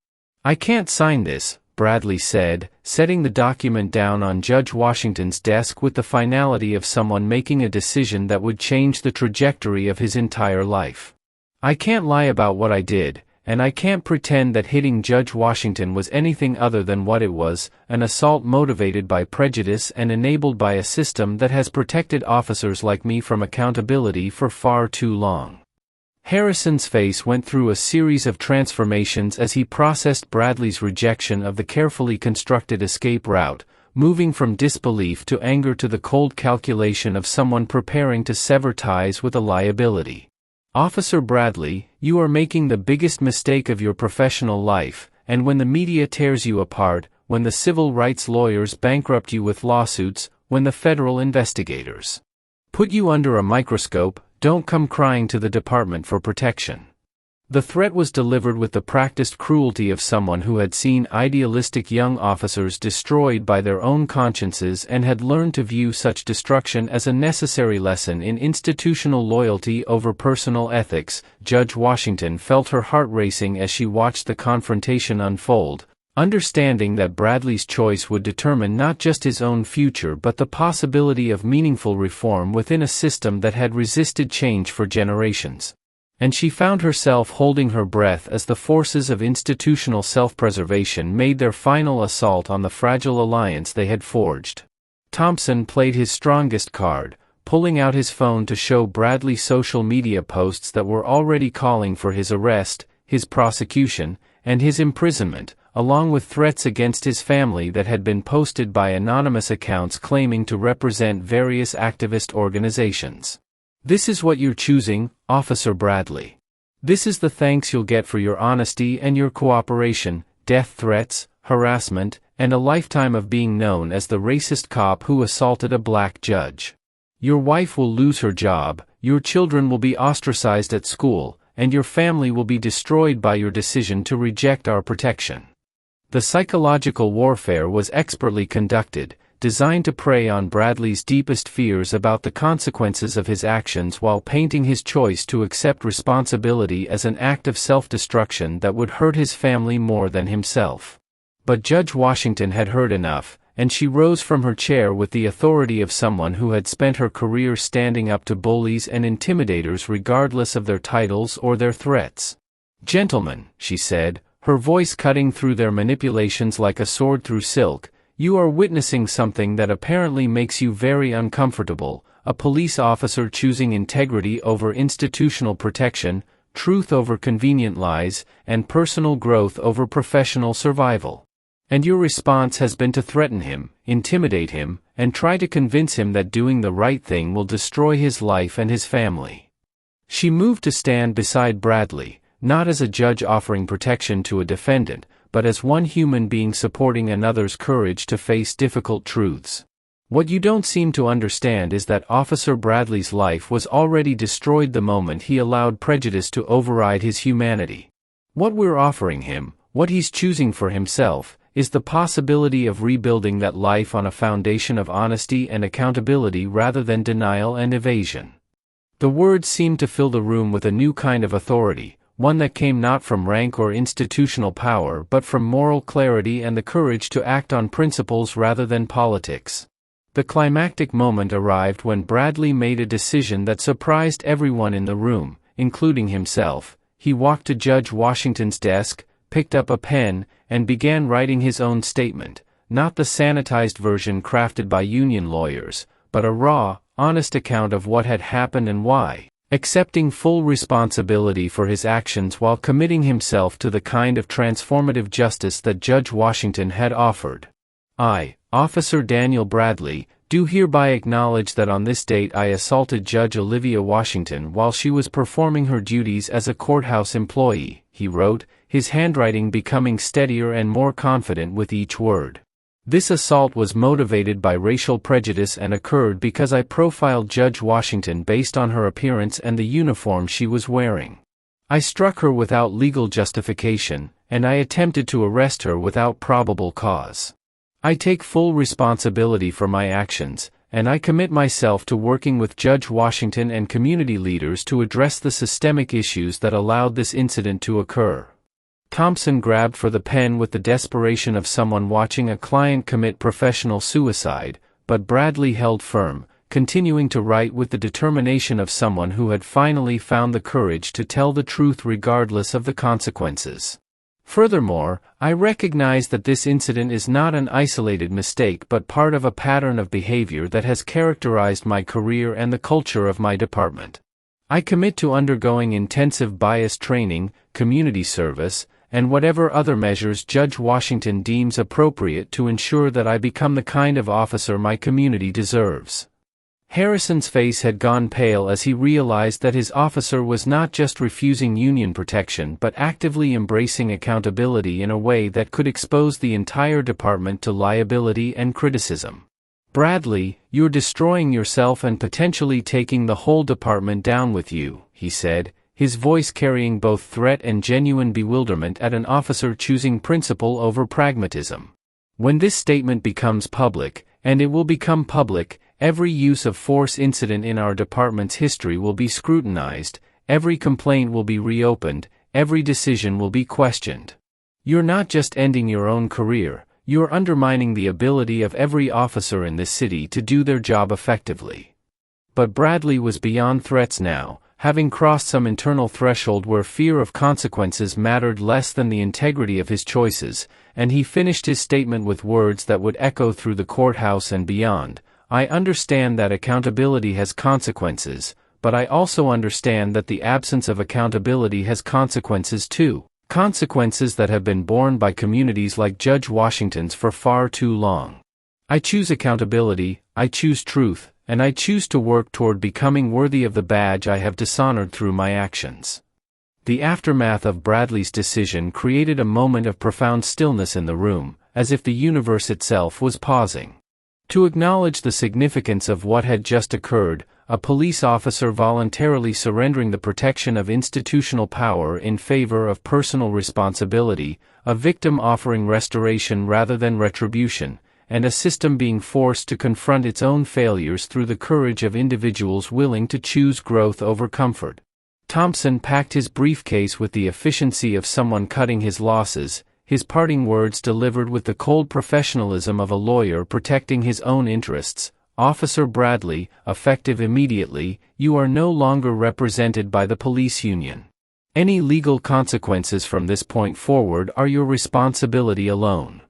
"I can't sign this," Bradley said, setting the document down on Judge Washington's desk with the finality of someone making a decision that would change the trajectory of his entire life. "I can't lie about what I did, and I can't pretend that hitting Judge Washington was anything other than what it was, an assault motivated by prejudice and enabled by a system that has protected officers like me from accountability for far too long." Harrison's face went through a series of transformations as he processed Bradley's rejection of the carefully constructed escape route, moving from disbelief to anger to the cold calculation of someone preparing to sever ties with a liability. "Officer Bradley, you are making the biggest mistake of your professional life, and when the media tears you apart, when the civil rights lawyers bankrupt you with lawsuits, when the federal investigators put you under a microscope, don't come crying to the Department for Protection." The threat was delivered with the practiced cruelty of someone who had seen idealistic young officers destroyed by their own consciences and had learned to view such destruction as a necessary lesson in institutional loyalty over personal ethics. Judge Washington felt her heart racing as she watched the confrontation unfold, understanding that Bradley's choice would determine not just his own future but the possibility of meaningful reform within a system that had resisted change for generations. And she found herself holding her breath as the forces of institutional self-preservation made their final assault on the fragile alliance they had forged. Thompson played his strongest card, pulling out his phone to show Bradley social media posts that were already calling for his arrest, his prosecution, and his imprisonment, along with threats against his family that had been posted by anonymous accounts claiming to represent various activist organizations. "This is what you're choosing, Officer Bradley. This is the thanks you'll get for your honesty and your cooperation, death threats, harassment, and a lifetime of being known as the racist cop who assaulted a black judge. Your wife will lose her job, your children will be ostracized at school, and your family will be destroyed by your decision to reject our protection." The psychological warfare was expertly conducted, designed to prey on Bradley's deepest fears about the consequences of his actions while painting his choice to accept responsibility as an act of self-destruction that would hurt his family more than himself. But Judge Washington had heard enough, and she rose from her chair with the authority of someone who had spent her career standing up to bullies and intimidators regardless of their titles or their threats. "Gentlemen," she said, her voice cutting through their manipulations like a sword through silk, "you are witnessing something that apparently makes you very uncomfortable, a police officer choosing integrity over institutional protection, truth over convenient lies, and personal growth over professional survival. And your response has been to threaten him, intimidate him, and try to convince him that doing the right thing will destroy his life and his family." She moved to stand beside Bradley, not as a judge offering protection to a defendant, but as one human being supporting another's courage to face difficult truths. "What you don't seem to understand is that Officer Bradley's life was already destroyed the moment he allowed prejudice to override his humanity. What we're offering him, what he's choosing for himself, is the possibility of rebuilding that life on a foundation of honesty and accountability rather than denial and evasion." The words seemed to fill the room with a new kind of authority, one that came not from rank or institutional power but from moral clarity and the courage to act on principles rather than politics. The climactic moment arrived when Bradley made a decision that surprised everyone in the room, including himself. He walked to Judge Washington's desk, picked up a pen, and began writing his own statement, not the sanitized version crafted by union lawyers, but a raw, honest account of what had happened and why, accepting full responsibility for his actions while committing himself to the kind of transformative justice that Judge Washington had offered. "I, Officer Daniel Bradley, do hereby acknowledge that on this date I assaulted Judge Olivia Washington while she was performing her duties as a courthouse employee," he wrote, his handwriting becoming steadier and more confident with each word. "This assault was motivated by racial prejudice and occurred because I profiled Judge Washington based on her appearance and the uniform she was wearing. I struck her without legal justification, and I attempted to arrest her without probable cause. I take full responsibility for my actions, and I commit myself to working with Judge Washington and community leaders to address the systemic issues that allowed this incident to occur." Thompson grabbed for the pen with the desperation of someone watching a client commit professional suicide, but Bradley held firm, continuing to write with the determination of someone who had finally found the courage to tell the truth regardless of the consequences. "Furthermore, I recognize that this incident is not an isolated mistake but part of a pattern of behavior that has characterized my career and the culture of my department. I commit to undergoing intensive bias training, community service, and whatever other measures Judge Washington deems appropriate to ensure that I become the kind of officer my community deserves." Harrison's face had gone pale as he realized that his officer was not just refusing union protection but actively embracing accountability in a way that could expose the entire department to liability and criticism. "Bradley, you're destroying yourself and potentially taking the whole department down with you," he said, his voice carrying both threat and genuine bewilderment at an officer choosing principle over pragmatism. "When this statement becomes public, and it will become public, every use of force incident in our department's history will be scrutinized, every complaint will be reopened, every decision will be questioned. You're not just ending your own career, you're undermining the ability of every officer in this city to do their job effectively." But Bradley was beyond threats now, having crossed some internal threshold where fear of consequences mattered less than the integrity of his choices, and he finished his statement with words that would echo through the courthouse and beyond. "I understand that accountability has consequences, but I also understand that the absence of accountability has consequences too, consequences that have been borne by communities like Judge Washington's for far too long. I choose accountability, I choose truth, and I choose to work toward becoming worthy of the badge I have dishonored through my actions." The aftermath of Bradley's decision created a moment of profound stillness in the room, as if the universe itself was pausing. To acknowledge the significance of what had just occurred, a police officer voluntarily surrendering the protection of institutional power in favor of personal responsibility, a victim offering restoration rather than retribution, and a system being forced to confront its own failures through the courage of individuals willing to choose growth over comfort. Thompson packed his briefcase with the efficiency of someone cutting his losses, his parting words delivered with the cold professionalism of a lawyer protecting his own interests. "Officer Bradley, effective immediately, you are no longer represented by the police union. Any legal consequences from this point forward are your responsibility alone."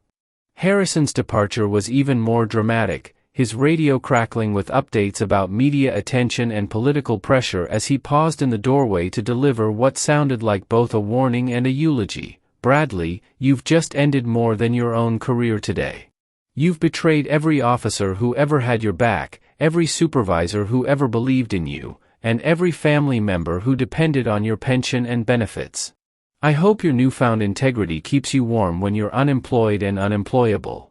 Harrison's departure was even more dramatic, his radio crackling with updates about media attention and political pressure as he paused in the doorway to deliver what sounded like both a warning and a eulogy. "Bradley, you've just ended more than your own career today. You've betrayed every officer who ever had your back, every supervisor who ever believed in you, and every family member who depended on your pension and benefits. I hope your newfound integrity keeps you warm when you're unemployed and unemployable."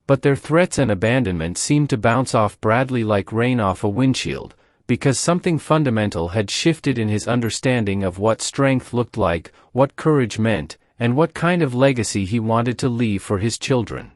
But their threats and abandonment seemed to bounce off Bradley like rain off a windshield, because something fundamental had shifted in his understanding of what strength looked like, what courage meant, and what kind of legacy he wanted to leave for his children.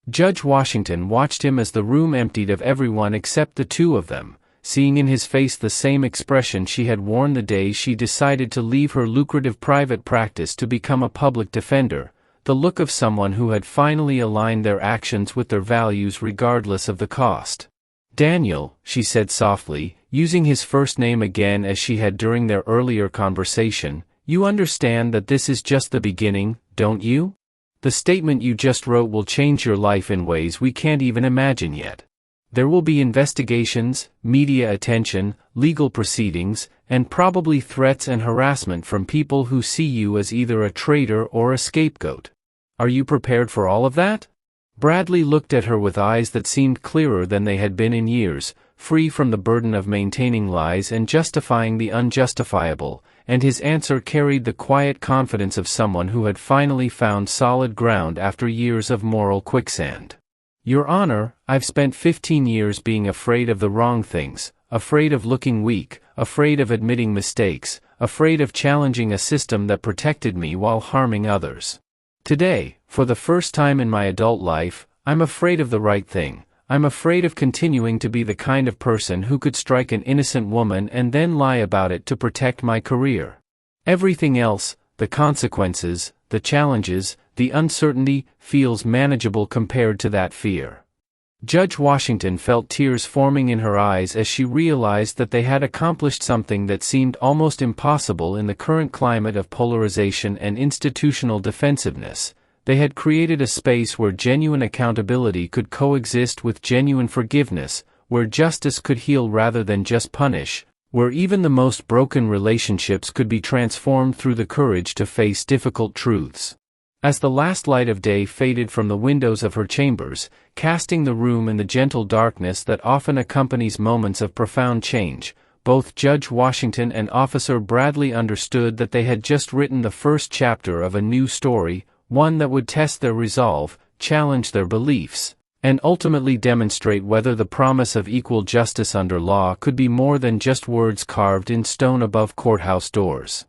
Judge Washington watched him as the room emptied of everyone except the two of them, seeing in his face the same expression she had worn the day she decided to leave her lucrative private practice to become a public defender, the look of someone who had finally aligned their actions with their values regardless of the cost. "Daniel," she said softly, using his first name again as she had during their earlier conversation, "you understand that this is just the beginning, don't you? The statement you just wrote will change your life in ways we can't even imagine yet. There will be investigations, media attention, legal proceedings, and probably threats and harassment from people who see you as either a traitor or a scapegoat. Are you prepared for all of that?" Bradley looked at her with eyes that seemed clearer than they had been in years, free from the burden of maintaining lies and justifying the unjustifiable, and his answer carried the quiet confidence of someone who had finally found solid ground after years of moral quicksand. "Your Honor, I've spent 15 years being afraid of the wrong things, afraid of looking weak, afraid of admitting mistakes, afraid of challenging a system that protected me while harming others. Today, for the first time in my adult life, I'm afraid of the right thing. I'm afraid of continuing to be the kind of person who could strike an innocent woman and then lie about it to protect my career. Everything else, the consequences, the challenges, the uncertainty, feels manageable compared to that fear. Judge Washington felt tears forming in her eyes as she realized that they had accomplished something that seemed almost impossible in the current climate of polarization and institutional defensiveness. They had created a space where genuine accountability could coexist with genuine forgiveness, where justice could heal rather than just punish, where even the most broken relationships could be transformed through the courage to face difficult truths. As the last light of day faded from the windows of her chambers, casting the room in the gentle darkness that often accompanies moments of profound change, both Judge Washington and Officer Bradley understood that they had just written the first chapter of a new story, one that would test their resolve, challenge their beliefs, and ultimately demonstrate whether the promise of equal justice under law could be more than just words carved in stone above courthouse doors.